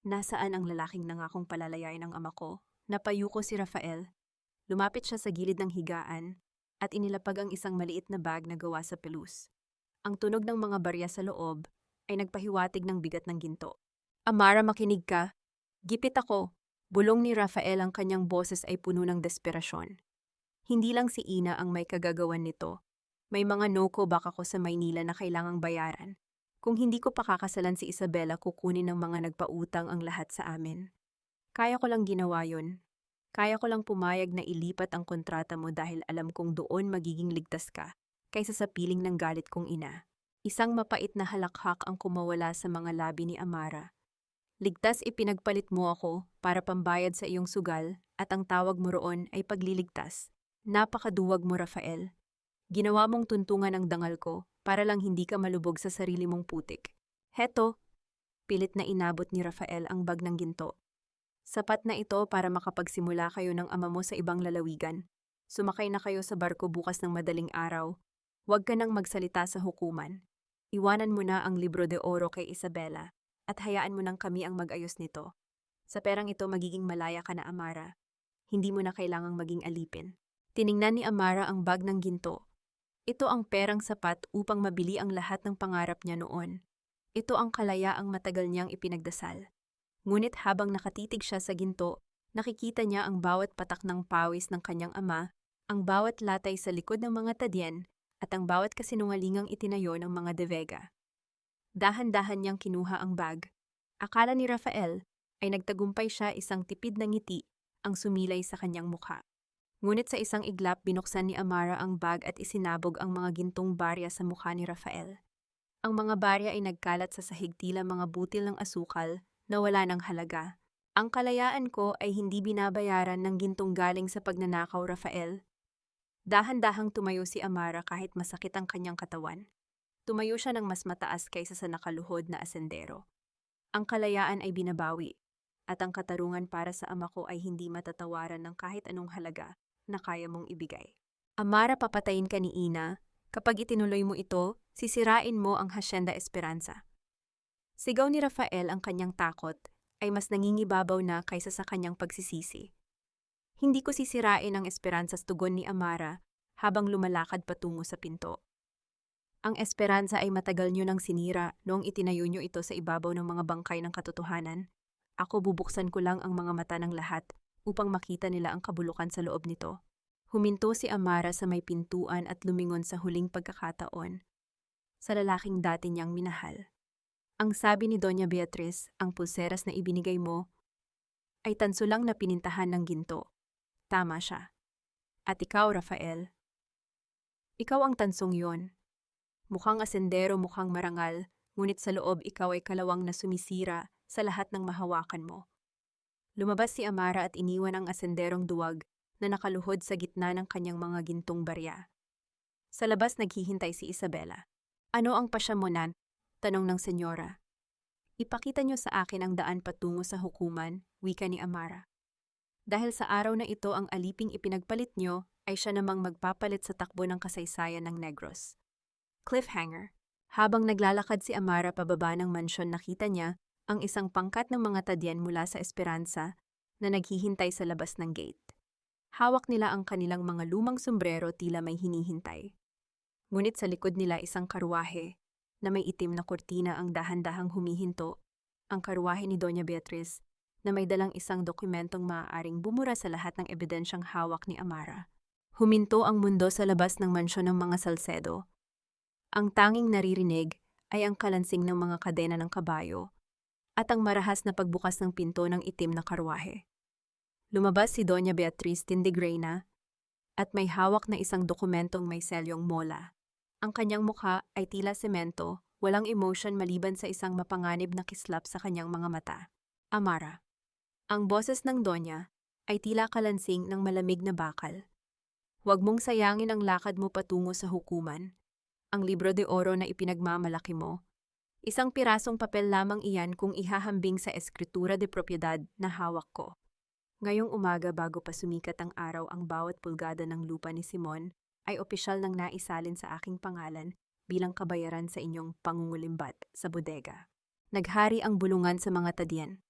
Nasaan ang lalaking nangakong palalayain ang ama ko? Napayuko si Rafael. Lumapit siya sa gilid ng higaan at inilapag ang isang maliit na bag na gawa sa pelus. Ang tunog ng mga barya sa loob ay nagpahiwatig ng bigat ng ginto. Amara, makinig ka. Gipit ako. Bulong ni Rafael, ang kanyang boses ay puno ng desperasyon. Hindi lang si Ina ang may kagagawan nito. May mga no-ko back ako sa Maynila na kailangang bayaran. Kung hindi ko pakakasalan si Isabela, kukunin ng mga nagpautang ang lahat sa amin. Kaya ko lang ginawa yun. Kaya ko lang pumayag na ilipat ang kontrata mo dahil alam kong doon magiging ligtas ka, kaysa sa piling ng galit kong ina. Isang mapait na halakhak ang kumawala sa mga labi ni Amara. Ligtas ipinagpalit mo ako para pambayad sa iyong sugal at ang tawag mo roon ay pagliligtas. Napakaduwag mo, Rafael. Ginawa mong tuntungan ang dangal ko para lang hindi ka malubog sa sarili mong putik. Heto, pilit na inabot ni Rafael ang bag ng ginto. Sapat na ito para makapagsimula kayo ng ama mo sa ibang lalawigan. Sumakay na kayo sa barko bukas ng madaling araw. Huwag ka nang magsalita sa hukuman. Iwanan mo na ang libro de oro kay Isabela at hayaan mo nang kami ang mag-ayos nito. Sa perang ito magiging malaya ka na, Amara. Hindi mo na kailangang maging alipin. Tiningnan ni Amara ang bag ng ginto. Ito ang perang sapat upang mabili ang lahat ng pangarap niya noon. Ito ang kalayaang matagal niyang ipinagdasal. Ngunit habang nakatitig siya sa ginto, nakikita niya ang bawat patak ng pawis ng kanyang ama, ang bawat latay sa likod ng mga tadyen, at ang bawat kasinungalingang itinayo ng mga De Vega. Dahan-dahan niyang kinuha ang bag. Akala ni Rafael ay nagtagumpay siya, isang tipid na ngiti ang sumilay sa kanyang mukha. Ngunit sa isang iglap, binuksan ni Amara ang bag at isinabog ang mga gintong barya sa mukha ni Rafael. Ang mga barya ay nagkalat sa sahig, tila mga butil ng asukal na wala ng halaga. Ang kalayaan ko ay hindi binabayaran ng gintong galing sa pagnanakaw, Rafael. Dahan-dahang tumayo si Amara kahit masakit ang kanyang katawan. Tumayo siya ng mas mataas kaysa sa nakaluhod na asendero. Ang kalayaan ay binabawi, at ang katarungan para sa ama ko ay hindi matatawaran ng kahit anong halaga na kaya mong ibigay. Amara, papatayin ka ni Ina. Kapag itinuloy mo ito, sisirain mo ang Hacienda Esperanza. Sigaw ni Rafael, ang kanyang takot ay mas nangingibabaw na kaysa sa kanyang pagsisisi. Hindi ko sisirain ang Esperanza, tugon ni Amara habang lumalakad patungo sa pinto. Ang Esperanza ay matagal nyo nang sinira noong itinayo nyo ito sa ibabaw ng mga bangkay ng katotohanan. Ako, bubuksan ko lang ang mga mata ng lahat upang makita nila ang kabulukan sa loob nito. Huminto si Amara sa may pintuan at lumingon sa huling pagkakataon sa lalaking dati niyang minahal. Ang sabi ni Doña Beatriz, ang pulseras na ibinigay mo ay tanso lang na pinintahan ng ginto. Tama siya. At ikaw, Rafael, ikaw ang tansong yon. Mukhang asendero, mukhang marangal, ngunit sa loob ikaw ay kalawang na sumisira sa lahat ng mahawakan mo. Lumabas si Amara at iniwan ang asenderong duwag na nakaluhod sa gitna ng kanyang mga gintong barya. Sa labas naghihintay si Isabela. Ano ang pasyamonan? Tanong ng senyora. Ipakita niyo sa akin ang daan patungo sa hukuman, wika ni Amara. Dahil sa araw na ito ang aliping ipinagpalit niyo ay siya namang magpapalit sa takbo ng kasaysayan ng Negros. Cliffhanger. Habang naglalakad si Amara pababa ng mansyon, nakita niya ang isang pangkat ng mga tadyan mula sa Esperanza na naghihintay sa labas ng gate. Hawak nila ang kanilang mga lumang sombrero, tila may hinihintay. Ngunit sa likod nila isang karwahe na may itim na kurtina ang dahan-dahang humihinto, ang karwahe ni Doña Beatriz na may dalang isang dokumentong maaaring bumura sa lahat ng ebidensyang hawak ni Amara. Huminto ang mundo sa labas ng mansyon ng mga Salcedo. Ang tanging naririnig ay ang kalansing ng mga kadena ng kabayo at ang marahas na pagbukas ng pinto ng itim na karwahe. Lumabas si Doña Beatriz Tindigrena at may hawak na isang dokumentong may selyong mola. Ang kanyang mukha ay tila semento, walang emotion maliban sa isang mapanganib na kislap sa kanyang mga mata. Amara. Ang boses ng Donya ay tila kalansing ng malamig na bakal. Huwag mong sayangin ang lakad mo patungo sa hukuman. Ang libro de oro na ipinagmamalaki mo. Isang pirasong papel lamang iyan kung ihahambing sa eskritura de propiedad na hawak ko. Ngayong umaga bago pa sumikat ang araw, ang bawat pulgada ng lupa ni Simon ay opisyal nang naisalin sa aking pangalan bilang kabayaran sa inyong pangungulimbat sa bodega. Naghari ang bulungan sa mga tadyan.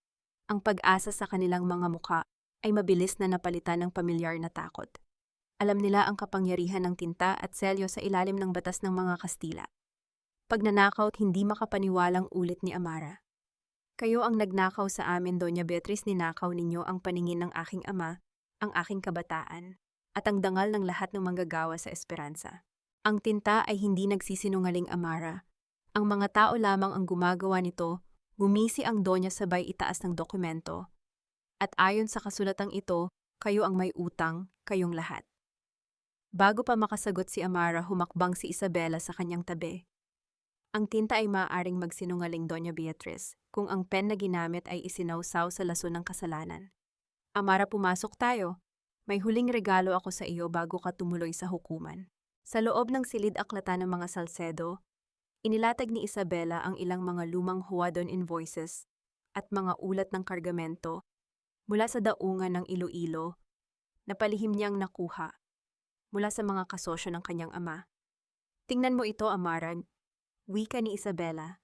Ang pag-asa sa kanilang mga mukha ay mabilis na napalitan ng pamilyar na takot. Alam nila ang kapangyarihan ng tinta at selyo sa ilalim ng batas ng mga Kastila. Pagnanakaw, hindi makapaniwalang ulit ni Amara. Kayo ang nagnakaw sa amin, Doña Beatriz, ninakaw ninyo ang paningin ng aking ama, ang aking kabataan, at ang dangal ng lahat ng manggagawa sa Esperanza. Ang tinta ay hindi nagsisinungaling, Amara. Ang mga tao lamang ang gumagawa nito, gumisi ang Donya sabay itaas ng dokumento. At ayon sa kasulatang ito, kayo ang may utang, kayong lahat. Bago pa makasagot si Amara, humakbang si Isabela sa kanyang tabi. Ang tinta ay maaaring magsinungaling, Doña Beatriz, kung ang pen na ginamit ay isinawsaw sa lason ng kasalanan. Amara, pumasok tayo. May huling regalo ako sa iyo bago ka tumuloy sa hukuman. Sa loob ng silid-aklatan ng mga Salcedo, inilatag ni Isabela ang ilang mga lumang Huadon invoices at mga ulat ng kargamento mula sa daungan ng Iloilo na palihim niyang nakuha mula sa mga kasosyo ng kanyang ama. Tingnan mo ito, Amara, wika ni Isabela.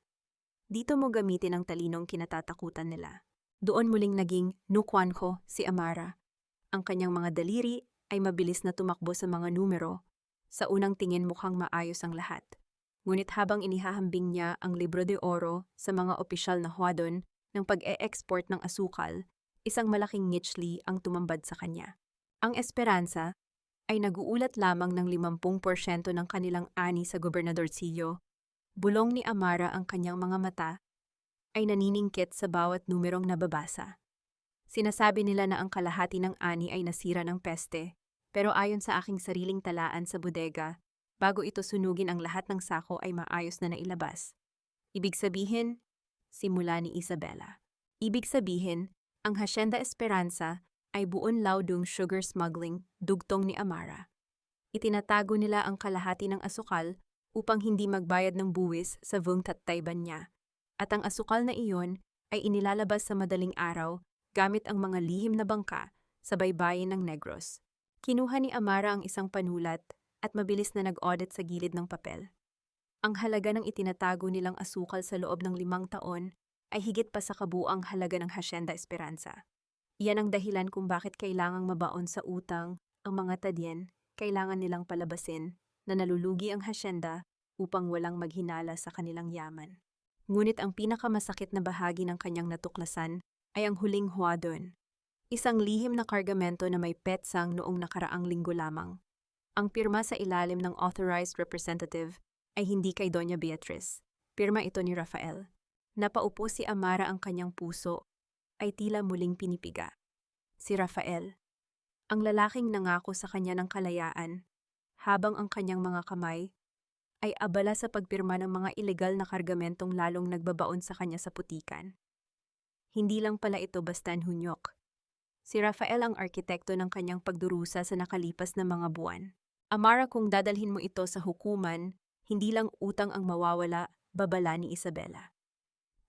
Dito mo gamitin ang talinong kinatatakutan nila. Doon muling naging Nukuanko si Amara. Ang kanyang mga daliri ay mabilis na tumakbo sa mga numero. Sa unang tingin mukhang maayos ang lahat. Ngunit habang inihahambing niya ang libro de oro sa mga opisyal na Huadon ng pag-e-export ng asukal, isang malaking nichli ang tumambad sa kanya. Ang Esperanza ay naguulat lamang ng 50% ng kanilang ani sa gobernadorcillo. Bulong ni Amara, ang kanyang mga mata ay naniningkit sa bawat numerong nababasa. Sinasabi nila na ang kalahati ng ani ay nasira ng peste, pero ayon sa aking sariling talaan sa bodega, bago ito sunugin ang lahat ng sako ay maayos na nailabas. Ibig sabihin, simula ni Isabela. Ibig sabihin, ang Hacienda Esperanza ay buon laudong sugar smuggling, dugtong ni Amara. Itinatago nila ang kalahati ng asukal upang hindi magbayad ng buwis sa Vungtatayban niya. At ang asukal na iyon ay inilalabas sa madaling araw gamit ang mga lihim na bangka sa baybayin ng Negros. Kinuha ni Amara ang isang panulat at mabilis na nag-audit sa gilid ng papel. Ang halaga ng itinatago nilang asukal sa loob ng 5 taon ay higit pa sa kabuang halaga ng Hacienda Esperanza. Iyan ang dahilan kung bakit kailangang mabaon sa utang ang mga tadyen, kailangan nilang palabasin na nalulugi ang hasyenda upang walang maghinala sa kanilang yaman. Ngunit ang pinakamasakit na bahagi ng kanyang natuklasan ay ang huling Huadon. Isang lihim na kargamento na may petsang noong nakaraang linggo lamang. Ang pirma sa ilalim ng authorized representative ay hindi kay Doña Beatriz. Pirma ito ni Rafael. Napaupo si Amara, ang kanyang puso ay tila muling pinipiga. Si Rafael, ang lalaking nangako sa kanya ng kalayaan, habang ang kanyang mga kamay ay abala sa pagpirma ng mga ilegal na kargamentong lalong nagbabaon sa kanya sa putikan. Hindi lang pala ito basta hunyok. Si Rafael ang arkitekto ng kanyang pagdurusa sa nakalipas na mga buwan. Amara, kung dadalhin mo ito sa hukuman, hindi lang utang ang mawawala, babala ni Isabela.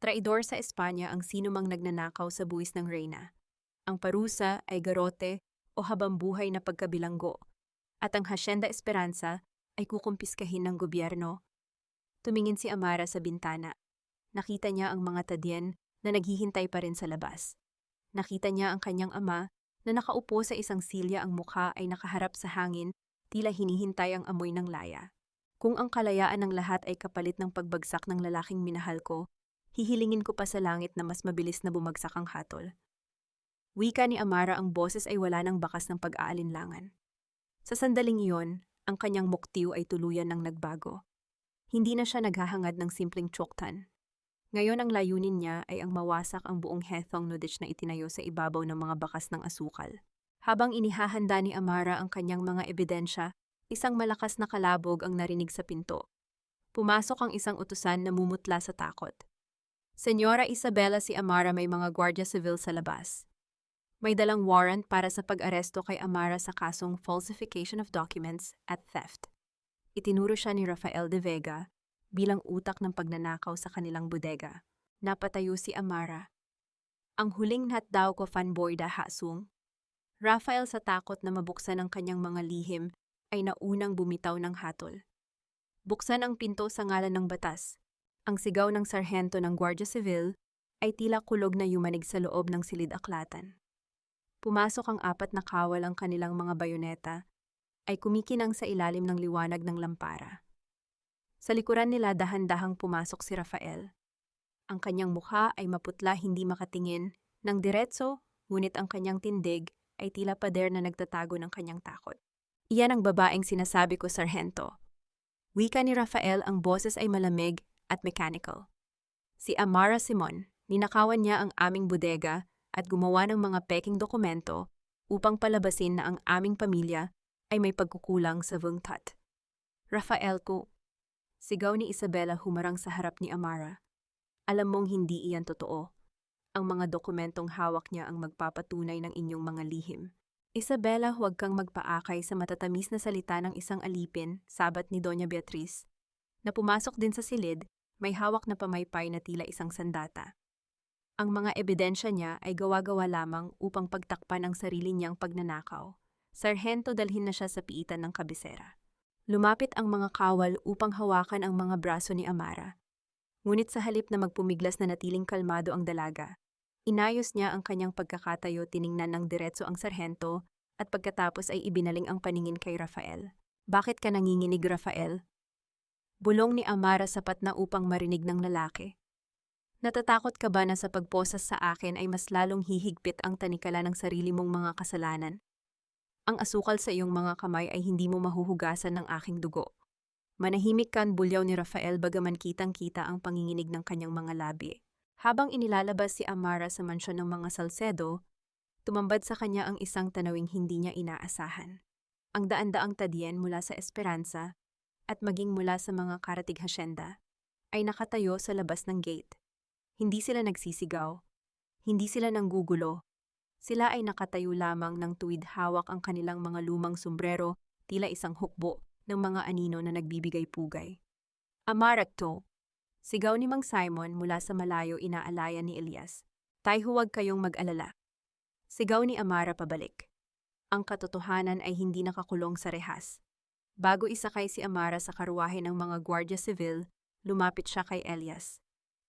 Traidor sa Espanya ang sinumang nagnanakaw sa buwis ng reyna. Ang parusa ay garote o habambuhay na pagkabilanggo. At ang Hacienda Esperanza ay kukumpiskahin ng gobyerno. Tumingin si Amara sa bintana. Nakita niya ang mga tadyen na naghihintay pa rin sa labas. Nakita niya ang kanyang ama na nakaupo sa isang silya, ang mukha ay nakaharap sa hangin, tila hinihintay ang amoy ng laya. Kung ang kalayaan ng lahat ay kapalit ng pagbagsak ng lalaking minahal ko, hihilingin ko pa sa langit na mas mabilis na bumagsak ang hatol. Wika ni Amara, ang boses ay wala ng bakas ng pag-aalinlangan. Sa sandaling iyon, ang kanyang muktiw ay tuluyan ng nagbago. Hindi na siya naghahangad ng simpleng tsoktan. Ngayon ang layunin niya ay ang mawasak ang buong Hethong Nudich na itinayo sa ibabaw ng mga bakas ng asukal. Habang inihahanda ni Amara ang kanyang mga ebidensya, isang malakas na kalabog ang narinig sa pinto. Pumasok ang isang utusan na mumutla sa takot. Senyora Isabela, si Amara, may mga Guardia Civil sa labas. May dalang warrant para sa pag-aresto kay Amara sa kasong falsification of documents at theft. Itinuro siya ni Rafael de Vega bilang utak ng pagnanakaw sa kanilang bodega. Napatayo si Amara. Ang huling natdaw ko fanboy da hasung. Rafael, sa takot na mabuksan ang kanyang mga lihim, ay naunang bumitaw ng hatol. Buksan ang pinto sa ngalan ng batas. Ang sigaw ng sarhento ng Guardia Civil ay tila kulog na yumanig sa loob ng silid-aklatan. Pumasok ang 4 na kawal, ang kanilang mga bayoneta ay kumikinang sa ilalim ng liwanag ng lampara. Sa likuran nila dahan-dahang pumasok si Rafael. Ang kanyang mukha ay maputla, hindi makatingin ng diretso, ngunit ang kanyang tindig ay tila pader na nagtatago ng kanyang takot. Iyan ang babaeng sinasabi ko, sarhento. Wika ni Rafael, ang boses ay malamig at mechanical. Si Amara Simon, ninakawan niya ang aming bodega at gumawa ng mga peking dokumento upang palabasin na ang aming pamilya ay may pagkukulang sa vungtat. Rafael ko, sigaw ni Isabela humarang sa harap ni Amara. Alam mong hindi iyan totoo. Ang mga dokumentong hawak niya ang magpapatunay ng inyong mga lihim. Isabela, huwag kang magpaakay sa matatamis na salita ng isang alipin, sabat ni Doña Beatriz, na pumasok din sa silid, may hawak na pamaypay na tila isang sandata. Ang mga ebidensya niya ay gawa-gawa lamang upang pagtakpan ang sarili niyang pagnanakaw. Sarhento, dalhin na siya sa piitan ng kabisera. Lumapit ang mga kawal upang hawakan ang mga braso ni Amara. Ngunit sa halip na magpumiglas na natiling kalmado ang dalaga, inayos niya ang kanyang pagkakatayo, tiningnan ng diretso ang sarhento at pagkatapos ay ibinaling ang paningin kay Rafael. Bakit ka nanginginig, Rafael? Bulong ni Amara, sapat na upang marinig ng lalaki. Natatakot ka ba na sa pagposas sa akin ay mas lalong hihigpit ang tanikala ng sarili mong mga kasalanan? Ang asukal sa iyong mga kamay ay hindi mo mahuhugasan ng aking dugo. Manahimik kan, bulyaw ni Rafael, bagaman kitang-kita ang panginginig ng kanyang mga labi. Habang inilalabas si Amara sa mansyon ng mga Salcedo, tumambad sa kanya ang isang tanawing hindi niya inaasahan. Ang daan-daang tadyen mula sa Esperanza at maging mula sa mga karatig hasyenda ay nakatayo sa labas ng gate. Hindi sila nagsisigaw, hindi sila nanggugulo. Sila ay nakatayo lamang ng tuwid, hawak ang kanilang mga lumang sombrero, tila isang hukbo ng mga anino na nagbibigay pugay. Amarakto, sigaw ni Mang Simon mula sa malayo, inaalaya ni Elias. Tay, huwag kayong mag-alala. Sigaw ni Amara pabalik. Ang katotohanan ay hindi nakakulong sa rehas. Bago isakay si Amara sa karwahe ng mga Guardia Civil, lumapit siya kay Elias.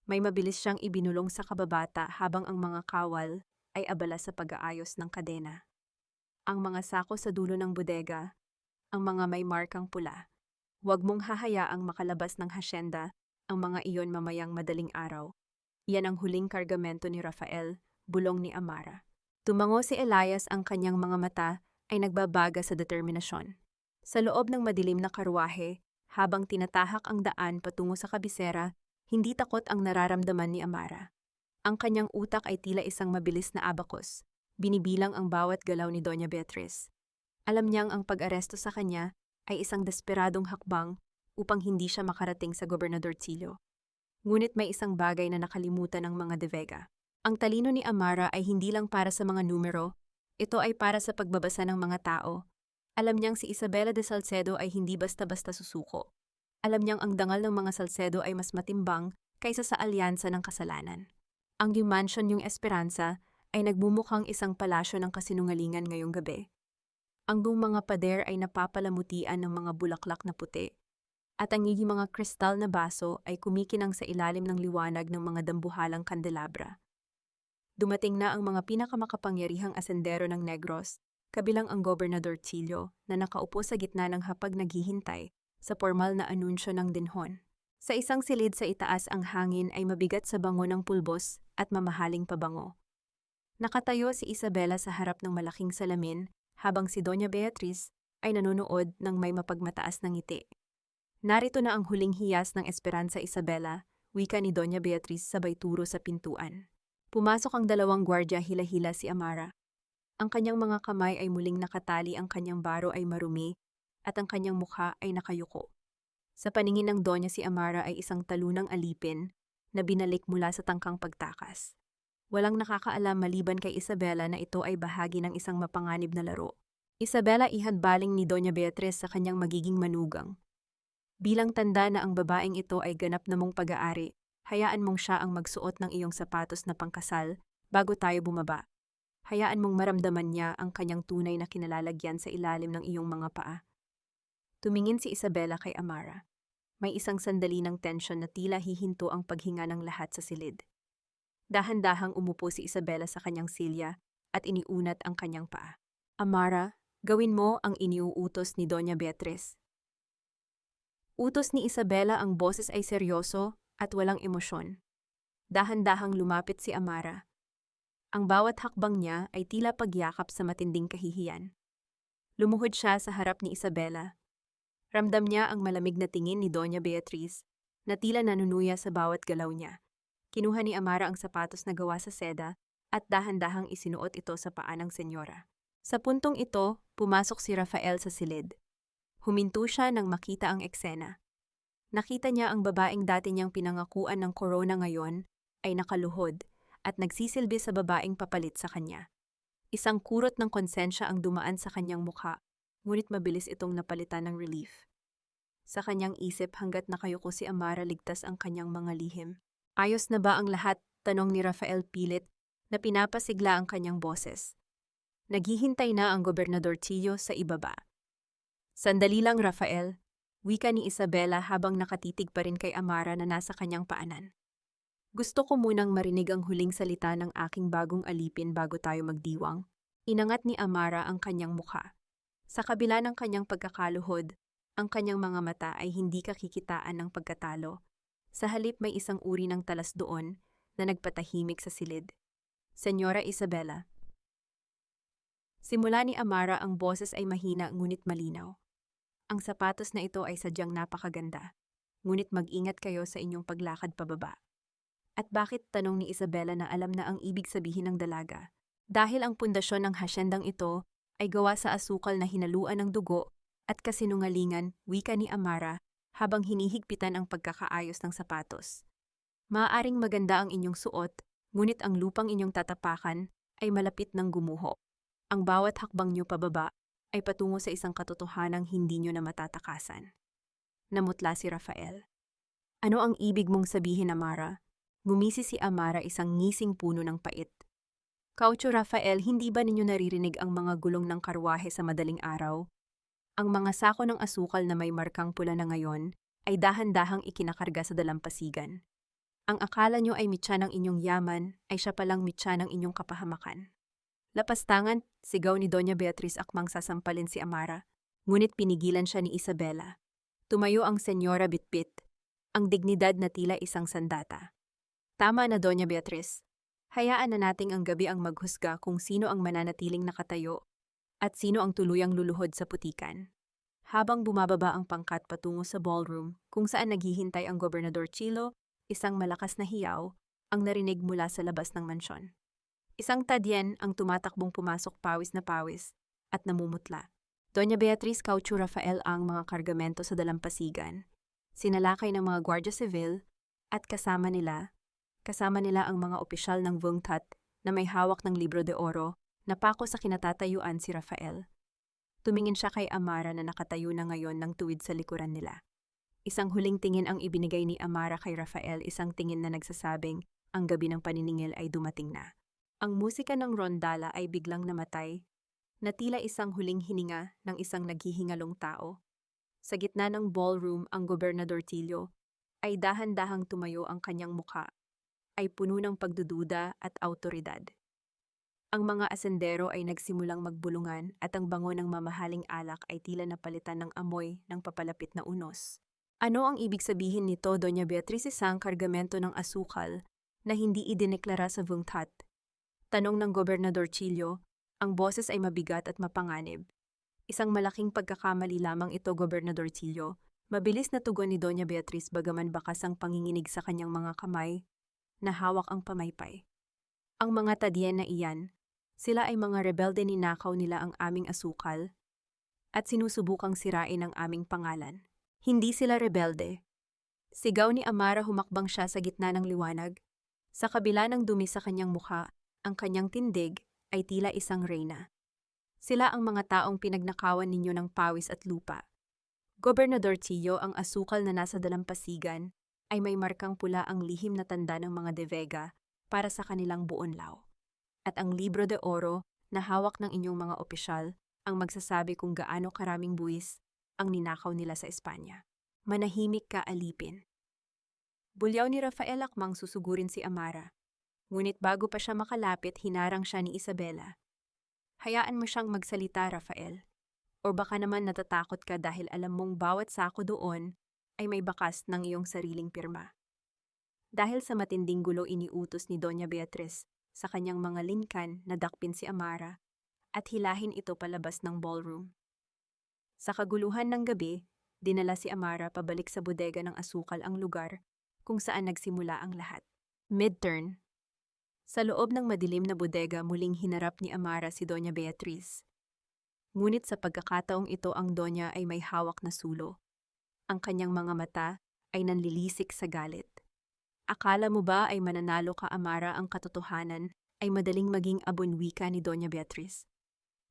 May mabilis siyang ibinulong sa kababata habang ang mga kawal ay abala sa pag-aayos ng kadena. Ang mga sako sa dulo ng bodega, ang mga may markang pula. Huwag mong hahayaang makalabas ng hasyenda ang mga iyon mamayang madaling araw. Iyan ang huling kargamento ni Rafael, bulong ni Amara. Tumango si Elias, ang kanyang mga mata ay nagbabaga sa determinasyon. Sa loob ng madilim na karwahe, habang tinatahak ang daan patungo sa kabisera, hindi takot ang nararamdaman ni Amara. Ang kanyang utak ay tila isang mabilis na abacus. Binibilang ang bawat galaw ni Doña Beatriz. Alam niyang ang pag-aresto sa kanya ay isang desperadong hakbang upang hindi siya makarating sa Gobernador Tillo. Ngunit may isang bagay na nakalimutan ng mga De Vega. Ang talino ni Amara ay hindi lang para sa mga numero, ito ay para sa pagbabasa ng mga tao. Alam niyang si Isabela de Salcedo ay hindi basta-basta susuko. Alam niyang ang dangal ng mga Salcedo ay mas matimbang kaysa sa alyansa ng kasalanan. Ang mansion yung Esperanza ay nagmumukhang isang palasyo ng kasinungalingan ngayong gabi. Ang buong mga pader ay napapalamutian ng mga bulaklak na puti, at ang mga kristal na baso ay kumikinang sa ilalim ng liwanag ng mga dambuhalang kandelabra. Dumating na ang mga pinakamakapangyarihang asendero ng Negros, kabilang ang Gobernador Tillo na nakaupo sa gitna ng hapag naghihintay sa formal na anunsyo ng dinhon. Sa isang silid sa itaas, ang hangin ay mabigat sa bango ng pulbos at mamahaling pabango. Nakatayo si Isabela sa harap ng malaking salamin habang si Doña Beatriz ay nanonood ng may mapagmataas na ngiti. Narito na ang huling hiyas ng Esperanza, Isabela, wika ni Doña Beatriz sabay turo sa pintuan. Pumasok ang dalawang gwardya, hila-hila si Amara. Ang kanyang mga kamay ay muling nakatali, ang kanyang baro ay marumi, at ang kanyang mukha ay nakayuko. Sa paningin ng Donya, si Amara ay isang talunang alipin na binalik mula sa tangkang pagtakas. Walang nakakaalam maliban kay Isabela na ito ay bahagi ng isang mapanganib na laro. Isabela, ihadbaling ni Doña Beatriz sa kanyang magiging manugang. Bilang tanda na ang babaeng ito ay ganap na mong pag-aari, hayaan mong siya ang magsuot ng iyong sapatos na pangkasal bago tayo bumaba. Hayaan mong maramdaman niya ang kanyang tunay na kinalalagyan sa ilalim ng iyong mga paa. Tumingin si Isabela kay Amara. May isang sandali ng tensyon na tila hihinto ang paghinga ng lahat sa silid. Dahan-dahang umupo si Isabela sa kanyang silya at iniunat ang kanyang paa. Amara, gawin mo ang iniuutos ni Doña Beatriz. Utos ni Isabela, ang boses ay seryoso at walang emosyon. Dahan-dahang lumapit si Amara. Ang bawat hakbang niya ay tila pagyakap sa matinding kahihiyan. Lumuhod siya sa harap ni Isabela. Ramdam niya ang malamig na tingin ni Doña Beatriz na tila nanunuya sa bawat galaw niya. Kinuha ni Amara ang sapatos na gawa sa seda at dahan-dahang isinuot ito sa paa ng senyora. Sa puntong ito, pumasok si Rafael sa silid. Huminto siya nang makita ang eksena. Nakita niya ang babaeng dati niyang pinangakuan ng korona ngayon ay nakaluhod at nagsisilbi sa babaeng papalit sa kanya. Isang kurot ng konsensya ang dumaan sa kanyang mukha, ngunit mabilis itong napalitan ng relief. Sa kanyang isip, hanggat nakayuko si Amara, ligtas ang kanyang mga lihim. Ayos na ba ang lahat? Tanong ni Rafael pilit na pinapasigla ang kanyang boses. Naghihintay na ang Gobernador Chillo sa ibaba. Sandali lang, Rafael, wika ni Isabela habang nakatitig pa rin kay Amara na nasa kanyang paanan. Gusto ko munang marinig ang huling salita ng aking bagong alipin bago tayo magdiwang. Inangat ni Amara ang kanyang mukha. Sa kabila ng kanyang pagkakaluhod, ang kanyang mga mata ay hindi kakikitaan ng pagkatalo. Sa halip, may isang uri ng talas doon na nagpatahimik sa silid. Senyora Isabela. Simula ni Amara, ang boses ay mahina ngunit malinaw. Ang sapatos na ito ay sadyang napakaganda, ngunit mag-ingat kayo sa inyong paglakad pababa. At bakit? Tanong ni Isabela na alam na ang ibig sabihin ng dalaga. Dahil ang pundasyon ng hasyendang ito ay gawa sa asukal na hinaluan ng dugo at kasinungalingan, wika ni Amara habang hinihigpitan ang pagkakaayos ng sapatos. Maaaring maganda ang inyong suot, ngunit ang lupang inyong tatapakan ay malapit ng gumuho. Ang bawat hakbang niyo pababa ay patungo sa isang katotohanang hindi niyo na matatakasan. Namutla si Rafael. Ano ang ibig mong sabihin, Amara? Ngumisi si Amara, isang ngising puno ng pait. Kaucho, Rafael, hindi ba ninyo naririnig ang mga gulong ng karwahe sa madaling araw? Ang mga sako ng asukal na may markang pula na ngayon ay dahan-dahang ikinakarga sa dalampasigan. Ang akala nyo ay mitya ng inyong yaman ay siya palang mitya ng inyong kapahamakan. Lapastangan, sigaw ni Doña Beatriz akmang sasampalin si Amara, ngunit pinigilan siya ni Isabela. Tumayo ang senyora bitbit, ang dignidad na tila isang sandata. Tama na, Doña Beatriz. Hayaan na nating ang gabi ang maghusga kung sino ang mananatiling nakatayo at sino ang tuluyang luluhod sa putikan. Habang bumababa ang pangkat patungo sa ballroom kung saan naghihintay ang Gobernador Chillo, isang malakas na hiyaw ang narinig mula sa labas ng mansyon. Isang tadyen ang tumatakbong pumasok, pawis na pawis at namumutla. Doña Beatriz, Kaucho, Rafael ang mga kargamento sa dalampasigan. Sinalakay ng mga Guardia Civil at kasama nila ang mga opisyal ng VUNGTAT na may hawak ng Libro de Oro na pako sa kinatatayuan si Rafael. Tumingin siya kay Amara na nakatayo na ngayon ng tuwid sa likuran nila. Isang huling tingin ang ibinigay ni Amara kay Rafael, isang tingin na nagsasabing ang gabi ng paniningil ay dumating na. Ang musika ng rondala ay biglang namatay, na tila isang huling hininga ng isang naghihingalong tao. Sa gitna ng ballroom, ang Gobernador Chillo ay dahan-dahang tumayo, ang kanyang mukha ay puno ng pagdududa at awtoridad. Ang mga asendero ay nagsimulang magbulungan at ang bango ng mamahaling alak ay tila napalitan ng amoy ng papalapit na unos. Ano ang ibig sabihin nito, Doña Beatriz? Isang kargamento ng asukal na hindi idineklara sa VUNGTAT. Tanong ng Gobernador Chillo, ang boses ay mabigat at mapanganib. Isang malaking pagkakamali lamang ito, Gobernador Chillo, Mabilis na tugon ni Doña Beatriz bagaman bakas ang panginginig sa kanyang mga kamay na hawak ang pamaypay. Ang mga tadyen na iyan, sila ay mga rebelde, ninakaw nila ang aming asukal at sinusubukang sirain ang aming pangalan. Hindi sila rebelde. Sigaw ni Amara, humakbang siya sa gitna ng liwanag. Sa kabila ng dumi sa kanyang mukha, ang kanyang tindig ay tila isang reyna. Sila ang mga taong pinagnakawan ninyo ng pawis at lupa. Gobernador Chillo, ang asukal na nasa dalampasigan ay may markang pula, ang lihim na tanda ng mga De Vega para sa kanilang buonlaw. At ang libro de oro na hawak ng inyong mga opisyal ang magsasabi kung gaano karaming buwis ang ninakaw nila sa Espanya. Manahimik ka, alipin. Bulyaw ni Rafael, akmang susugurin si Amara. Ngunit bago pa siya makalapit, hinarang siya ni Isabela. Hayaan mo siyang magsalita, Rafael. O baka naman natatakot ka dahil alam mong bawat sako doon ay may bakas ng iyong sariling pirma. Dahil sa matinding gulo, iniutos ni Doña Beatriz sa kanyang mga linkan na dakpin si Amara at hilahin ito palabas ng ballroom. Sa kaguluhan ng gabi, dinala si Amara pabalik sa bodega ng asukal, ang lugar kung saan nagsimula ang lahat. Midturn. Sa loob ng madilim na bodega, muling hinarap ni Amara si Doña Beatriz. Ngunit sa pagkakataong ito, ang Doña ay may hawak na sulo. Ang kanyang mga mata ay nanlilisik sa galit. Akala mo ba ay mananalo ka, Amara? Ang katotohanan ay madaling maging abunwika ni Doña Beatriz.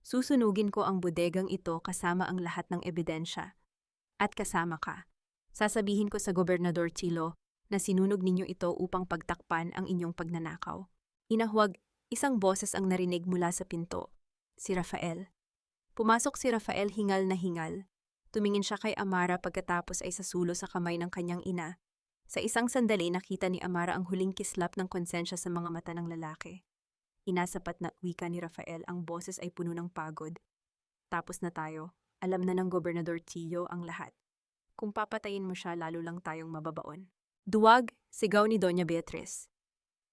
Susunugin ko ang bodegang ito kasama ang lahat ng ebidensya. At kasama ka. Sasabihin ko sa Gobernador Chillo na sinunog ninyo ito upang pagtakpan ang inyong pagnanakaw. Inahwag, isang boses ang narinig mula sa pinto. Si Rafael. Pumasok si Rafael, hingal na hingal. Tumingin siya kay Amara pagkatapos ay sasulo sa kamay ng kanyang ina. Sa isang sandali, nakita ni Amara ang huling kislap ng konsensya sa mga mata ng lalaki. Inasapat na wika ni Rafael, ang boses ay puno ng pagod. Tapos na tayo. Alam na ng Gobernador Chillo ang lahat. Kung papatayin mo siya, lalo lang tayong mababaon. Duwag, sigaw ni Doña Beatriz.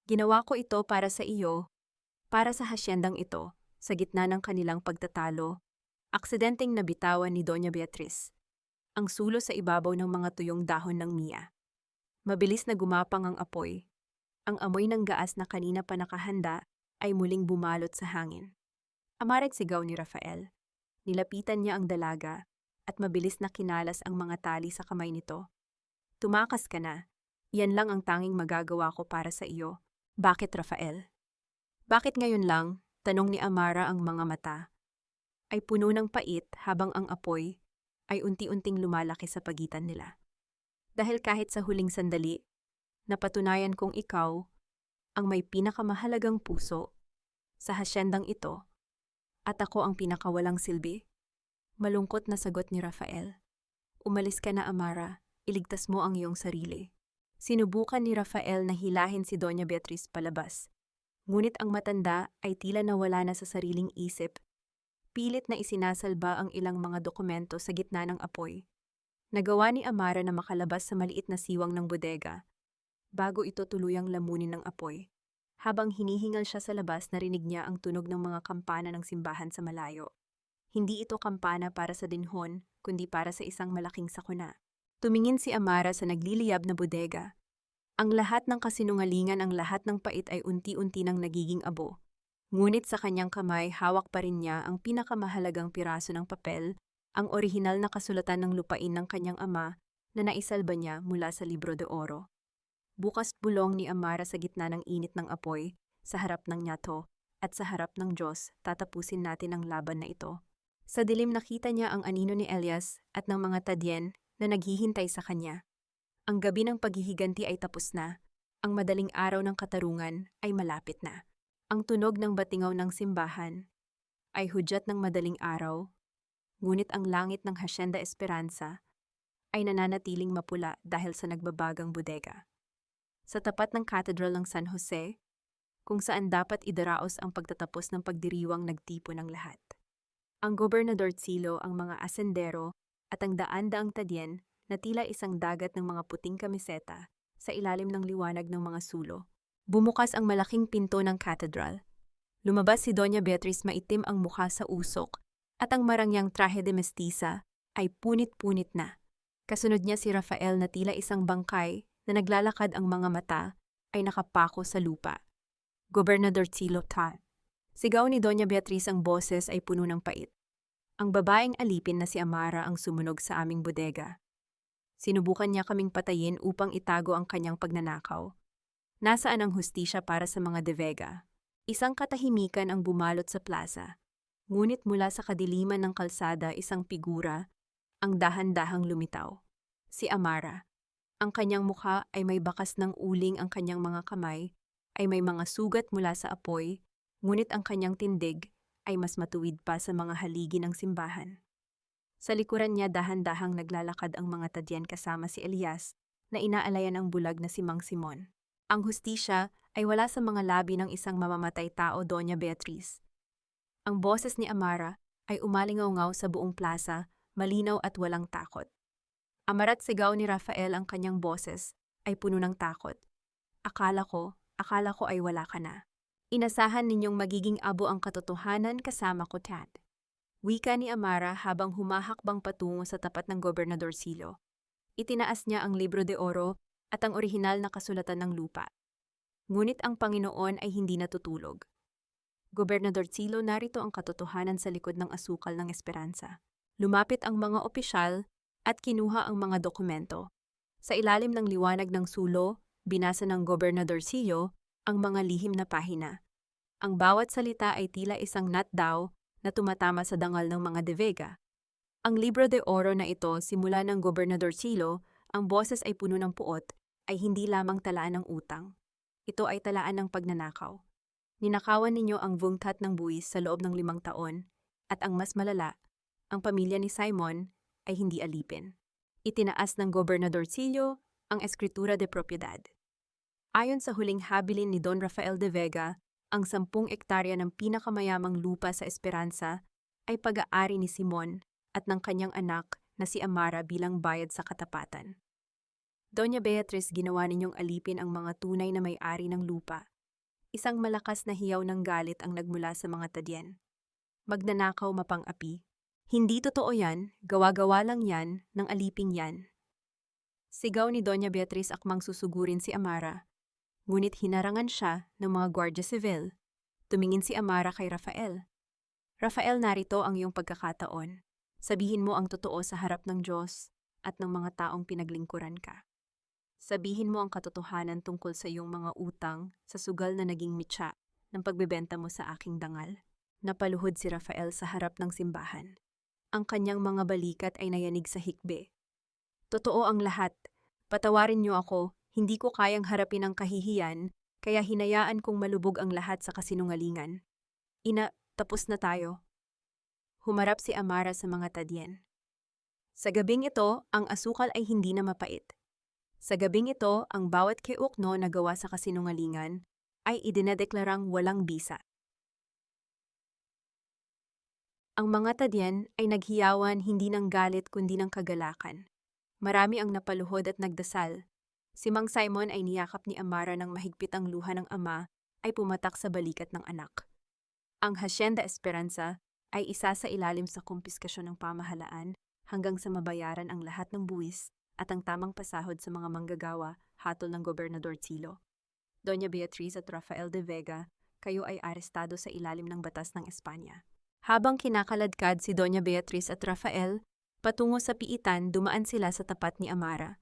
Ginawa ko ito para sa iyo, para sa hasyendang ito. Sa gitna ng kanilang pagtatalo, aksidenteng nabitawan ni Doña Beatriz ang sulo sa ibabaw ng mga tuyong dahon ng Mia. Mabilis na gumapang ang apoy. Ang amoy ng gaas na kanina pa nakahanda ay muling bumalot sa hangin. Amarag, sigaw ni Rafael. Nilapitan niya ang dalaga at mabilis na kinalas ang mga tali sa kamay nito. Tumakas ka na. Yan lang ang tanging magagawa ko para sa iyo. Bakit, Rafael? Bakit ngayon lang? Tanong ni Amara, ang mga mata ay puno ng pait habang ang apoy ay unti-unting lumalaki sa pagitan nila. Dahil kahit sa huling sandali, napatunayan kong ikaw ang may pinakamahalagang puso sa hasyendang ito at ako ang pinakawalang silbi. Malungkot na sagot ni Rafael. Umalis ka na, Amara. Iligtas mo ang iyong sarili. Sinubukan ni Rafael na hilahin si Doña Beatriz palabas. Ngunit ang matanda ay tila nawala na sa sariling isip. Pilit na isinasalba ang ilang mga dokumento sa gitna ng apoy. Nagawa ni Amara na makalabas sa maliit na siwang ng bodega bago ito tuluyang lamunin ng apoy. Habang hinihingal siya sa labas, narinig niya ang tunog ng mga kampana ng simbahan sa malayo. Hindi ito kampana para sa dinhon, kundi para sa isang malaking sakuna. Tumingin si Amara sa nagliliyab na bodega. Ang lahat ng kasinungalingan, ang lahat ng pait ay unti-unti nang nagiging abo. Ngunit sa kanyang kamay, hawak pa rin niya ang pinakamahalagang piraso ng papel, ang orihinal na kasulatan ng lupain ng kanyang ama na naisalba niya mula sa libro de oro. Bukas bulong ni Amara sa gitna ng init ng apoy, sa harap ng nyato at sa harap ng Diyos, tatapusin natin ang laban na ito. Sa dilim nakita niya ang anino ni Elias at ng mga tadyen na naghihintay sa kanya. Ang gabi ng paghihiganti ay tapos na. Ang madaling araw ng katarungan ay malapit na. Ang tunog ng batingaw ng simbahan ay hudyat ng madaling araw, ngunit ang langit ng Hacienda Esperanza ay nananatiling mapula dahil sa nagbabagang bodega. Sa tapat ng Cathedral ng San Jose, kung saan dapat idaraos ang pagtatapos ng pagdiriwang, nagtipo ng lahat. Ang Gobernador Chillo, ang mga asendero at ang daan-daang tadyen na tila isang dagat ng mga puting kamiseta sa ilalim ng liwanag ng mga sulo. Bumukas ang malaking pinto ng cathedral. Lumabas si Doña Beatriz, maitim ang mukha sa usok at ang marangyang trahe de mestiza ay punit-punit na. Kasunod niya si Rafael na tila isang bangkay na naglalakad ang mga mata ay nakapako sa lupa. Gobernador Silo ta. Sigaw ni Doña Beatriz, ang boses ay puno ng pait. Ang babaeng alipin na si Amara ang sumunog sa aming bodega. Sinubukan niya kaming patayin upang itago ang kanyang pagnanakaw. Nasaan ang hustisya para sa mga De Vega? Isang katahimikan ang bumalot sa plaza. Ngunit mula sa kadiliman ng kalsada, isang figura ang dahan-dahang lumitaw. Si Amara. Ang kanyang mukha ay may bakas ng uling, ang kanyang mga kamay ay may mga sugat mula sa apoy, ngunit ang kanyang tindig ay mas matuwid pa sa mga haligi ng simbahan. Sa likuran niya dahan-dahang naglalakad ang mga tadyan kasama si Elias na inaalayan ang bulag na si Mang Simon. Ang hustisya ay wala sa mga labi ng isang mamamatay tao, Doña Beatriz. Ang boses ni Amara ay umalingaw-ngaw sa buong plaza, malinaw at walang takot. Amara't sigaw ni Rafael, ang kanyang boses ay puno ng takot. Akala ko ay wala ka na. Inasahan ninyong magiging abo ang katotohanan kasama ko, Tad. Wika ni Amara habang humahakbang patungo sa tapat ng Gobernador Silo. Itinaas niya ang libro de oro at ang orihinal na kasulatan ng lupa. Ngunit ang Panginoon ay hindi natutulog. Gobernador Silo, narito ang katotohanan sa likod ng asukal ng esperanza. Lumapit ang mga opisyal at kinuha ang mga dokumento. Sa ilalim ng liwanag ng sulo, binasa ng Gobernador Silo ang mga lihim na pahina. Ang bawat salita ay tila isang nut daw na tumatama sa dangal ng mga De Vega. Ang libro de oro na ito, simula ng Gobernador Silo, ang boses ay puno ng puot, ay hindi lamang talaan ng utang. Ito ay talaan ng pagnanakaw. Ninakawan ninyo ang vungtat ng buwis sa loob ng 5 taon, at ang mas malala, ang pamilya ni Simon ay hindi alipin. Itinaas ng Gobernador Silo ang eskritura de propiedad. Ayon sa huling habilin ni Don Rafael de Vega, ang 10 ektarya ng pinakamayamang lupa sa Esperanza ay pag-aari ni Simon at ng kanyang anak na si Amara bilang bayad sa katapatan. Doña Beatriz, ginawa ninyong alipin ang mga tunay na may-ari ng lupa. Isang malakas na hiyaw ng galit ang nagmula sa mga tadyan. Magnanakaw, mapang-api. Hindi totoo yan, gawa-gawa lang yan, ng aliping yan. Sigaw ni Doña Beatriz, akmang susugurin si Amara. Ngunit hinarangan siya ng mga Guardia Civil. Tumingin si Amara kay Rafael. Rafael, narito ang iyong pagkakataon. Sabihin mo ang totoo sa harap ng Diyos at ng mga taong pinaglingkuran ka. Sabihin mo ang katotohanan tungkol sa iyong mga utang sa sugal na naging mitya ng pagbebenta mo sa aking dangal. Napaluhod si Rafael sa harap ng simbahan. Ang kanyang mga balikat ay nayanig sa hikbe. Totoo ang lahat. Patawarin niyo ako. Hindi ko kayang harapin ang kahihiyan, kaya hinayaan kong malubog ang lahat sa kasinungalingan. Tapos na tayo. Humarap si Amara sa mga tadyen. Sa gabing ito, ang asukal ay hindi na mapait. Sa gabing ito, ang bawat keukno na gawa sa kasinungalingan ay idinedeklarang walang bisa. Ang mga tadyen ay naghiyawan hindi ng galit kundi ng kagalakan. Marami ang napaluhod at nagdasal. Si Mang Simon ay niyakap ni Amara ng mahigpit, ang luha ng ama ay pumatak sa balikat ng anak. Ang Hacienda Esperanza ay isa sa ilalim sa kumpiskasyon ng pamahalaan hanggang sa mabayaran ang lahat ng buwis at ang tamang pasahod sa mga manggagawa, hatol ng Gobernador Silo. Doña Beatriz at Rafael de Vega, kayo ay arestado sa ilalim ng batas ng Espanya. Habang kinakaladkad si Doña Beatriz at Rafael, patungo sa piitan, dumaan sila sa tapat ni Amara.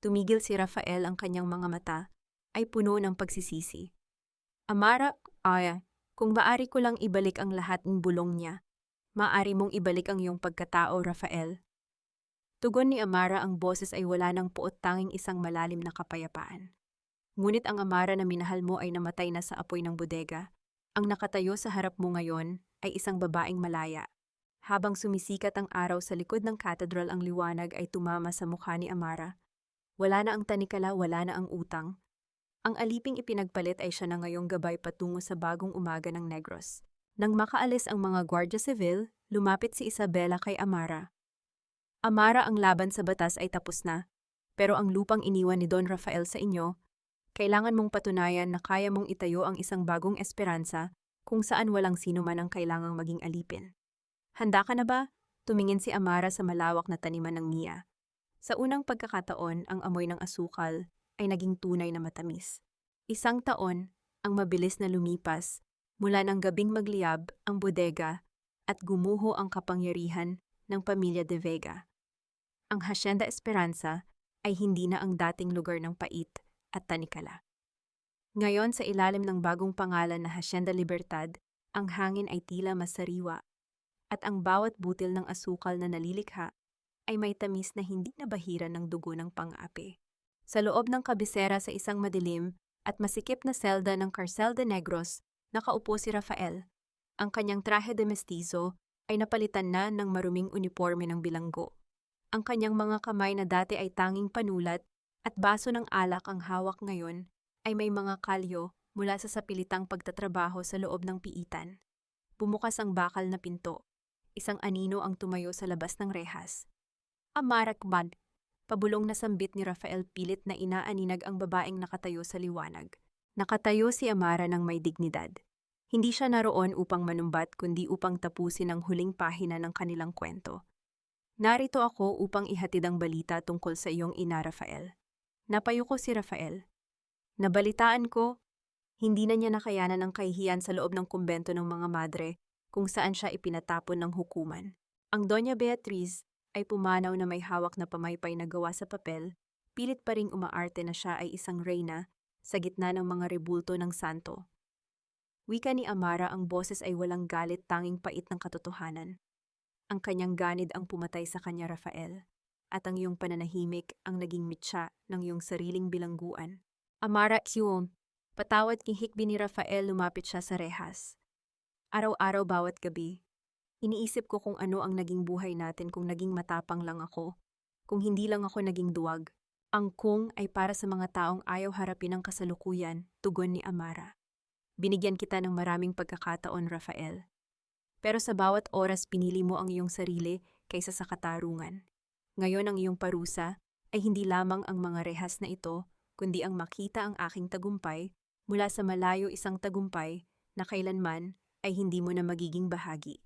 Tumigil si Rafael, ang kanyang mga mata ay puno ng pagsisisi. Amara, kung maaari ko lang ibalik ang lahat ng bulong niya, maaari mong ibalik ang iyong pagkatao, Rafael. Tugon ni Amara, ang boses ay wala ng puot, tanging isang malalim na kapayapaan. Ngunit ang Amara na minahal mo ay namatay na sa apoy ng bodega. Ang nakatayo sa harap mo ngayon ay isang babaeng malaya. Habang sumisikat ang araw sa likod ng katedral, ang liwanag ay tumama sa mukha ni Amara. Wala na ang tanikala, wala na ang utang. Ang aliping ipinagpalit ay siya na ngayong gabay patungo sa bagong umaga ng Negros. Nang makaalis ang mga Guardia Civil, lumapit si Isabela kay Amara. Amara, ang laban sa batas ay tapos na, pero ang lupang iniwan ni Don Rafael sa inyo, kailangan mong patunayan na kaya mong itayo ang isang bagong esperanza kung saan walang sino man ang kailangang maging alipin. Handa ka na ba? Tumingin si Amara sa malawak na taniman ng Mia. Sa unang pagkakataon, ang amoy ng asukal ay naging tunay na matamis. Isang taon ang mabilis na lumipas mula ng gabing magliyab ang bodega at gumuho ang kapangyarihan ng pamilya de Vega. Ang Hacienda Esperanza ay hindi na ang dating lugar ng pait at tanikala. Ngayon sa ilalim ng bagong pangalan na Hacienda Libertad, ang hangin ay tila mas sariwa at ang bawat butil ng asukal na nalilikha ay may tamis na hindi nabahiran ng dugo ng pang-api. Sa loob ng kabisera sa isang madilim at masikip na selda ng Cárcel de Negros, nakaupo si Rafael. Ang kanyang traje de mestizo ay napalitan na ng maruming uniforme ng bilanggo. Ang kanyang mga kamay na dati ay tanging panulat at baso ng alak ang hawak ngayon ay may mga kalyo mula sa sapilitang pagtatrabaho sa loob ng piitan. Bumukas ang bakal na pinto. Isang anino ang tumayo sa labas ng rehas. Amarakman, pabulong na sambit ni Rafael pilit na inaaninag ang babaeng nakatayo sa liwanag. Nakatayo si Amara ng may dignidad. Hindi siya naroon upang manumbat kundi upang tapusin ang huling pahina ng kanilang kwento. Narito ako upang ihatid ang balita tungkol sa iyong ina, Rafael. Napayuko si Rafael. Nabalitaan ko, hindi na niya nakayanan ang kahihiyan sa loob ng kumbento ng mga madre kung saan siya ipinatapon ng hukuman. Ang Doña Beatriz ay pumanaw na may hawak na pamaypay na gawa sa papel, pilit pa ring umaarte na siya ay isang reyna sa gitna ng mga rebulto ng santo. Wika ni Amara, ang boses ay walang galit, tanging pait ng katotohanan. Ang kanyang ganid ang pumatay sa kanya, Rafael, at ang iyong pananahimik ang naging mitsa ng iyong sariling bilangguan. Amara, Kiwom, patawad king hikbi ni Rafael, lumapit siya sa rehas. Araw-araw bawat gabi, iniisip ko kung ano ang naging buhay natin kung naging matapang lang ako, kung hindi lang ako naging duwag. Ang kung ay para sa mga taong ayaw harapin ang kasalukuyan, tugon ni Amara. Binigyan kita ng maraming pagkakataon, Rafael. Pero sa bawat oras pinili mo ang iyong sarili kaysa sa katarungan. Ngayon ang iyong parusa ay hindi lamang ang mga rehas na ito, kundi ang makita ang aking tagumpay mula sa malayo, isang tagumpay na kailanman ay hindi mo na magiging bahagi.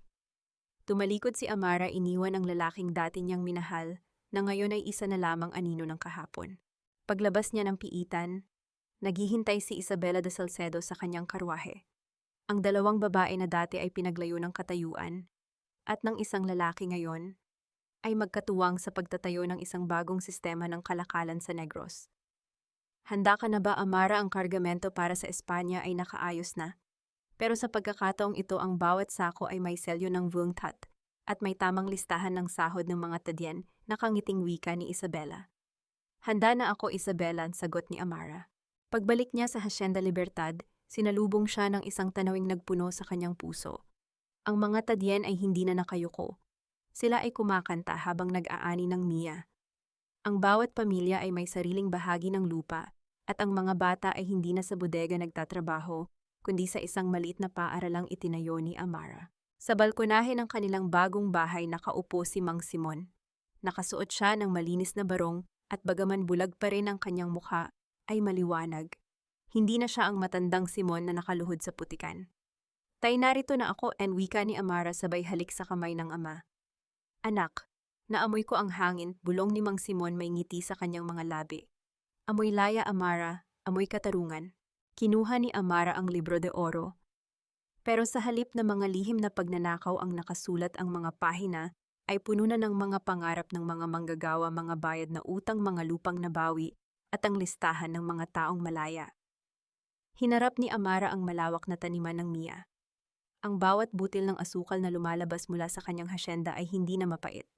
Tumalikod si Amara, iniwan ang lalaking dati niyang minahal na ngayon ay isa na lamang anino ng kahapon. Paglabas niya ng piitan, naghihintay si Isabela de Salcedo sa kanyang karwahe. Ang dalawang babae na dati ay pinaglayo ng katayuan at ng isang lalaki ngayon ay magkatuwang sa pagtatayo ng isang bagong sistema ng kalakalan sa Negros. Handa ka na ba, Amara? Ang kargamento para sa Espanya ay nakaayos na. Pero sa pagkakataong ito, ang bawat sako ay may selyo ng VUNGTAT at may tamang listahan ng sahod ng mga tadyan, nakangiting wika ni Isabela. Handa na ako, Isabela, sagot ni Amara. Pagbalik niya sa Hacienda Libertad, sinalubong siya ng isang tanawing nagpuno sa kanyang puso. Ang mga tadyen ay hindi na nakayuko. Sila ay kumakanta habang nag-aani ng miya. Ang bawat pamilya ay may sariling bahagi ng lupa at ang mga bata ay hindi na sa bodega nagtatrabaho, kundi sa isang maliit na paaralang itinayo ni Amara. Sa balkonahe ng kanilang bagong bahay nakaupo si Mang Simon. Nakasuot siya ng malinis na barong at bagaman bulag pa rin ang kanyang mukha, ay maliwanag. Hindi na siya ang matandang Simon na nakaluhod sa putikan. Tay, narito na ako, and wika ni Amara sabay halik sa kamay ng ama. Anak, naamoy ko ang hangin, bulong ni Mang Simon, may ngiti sa kanyang mga labi. Amoy laya, Amara, amoy katarungan. Kinuha ni Amara ang libro de oro. Pero sa halip na mga lihim na pagnanakaw ang nakasulat, ang mga pahina ay puno na ng mga pangarap ng mga manggagawa, mga bayad na utang, mga lupang nabawi, at ang listahan ng mga taong malaya. Hinarap ni Amara ang malawak na taniman ng miya. Ang bawat butil ng asukal na lumalabas mula sa kanyang hasyenda ay hindi na mapait.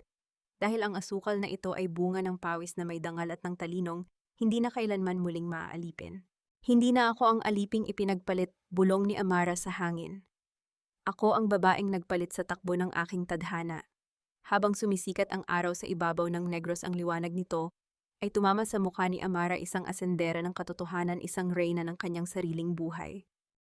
Dahil ang asukal na ito ay bunga ng pawis na may dangal at ng talinong, hindi na kailanman muling maaalipin. Hindi na ako ang aliping ipinagpalit, bulong ni Amara sa hangin. Ako ang babaeng nagpalit sa takbo ng aking tadhana. Habang sumisikat ang araw sa ibabaw ng Negros, ang liwanag nito ay tumama sa mukha ni Amara, isang asendera ng katotohanan, isang reyna ng kanyang sariling buhay.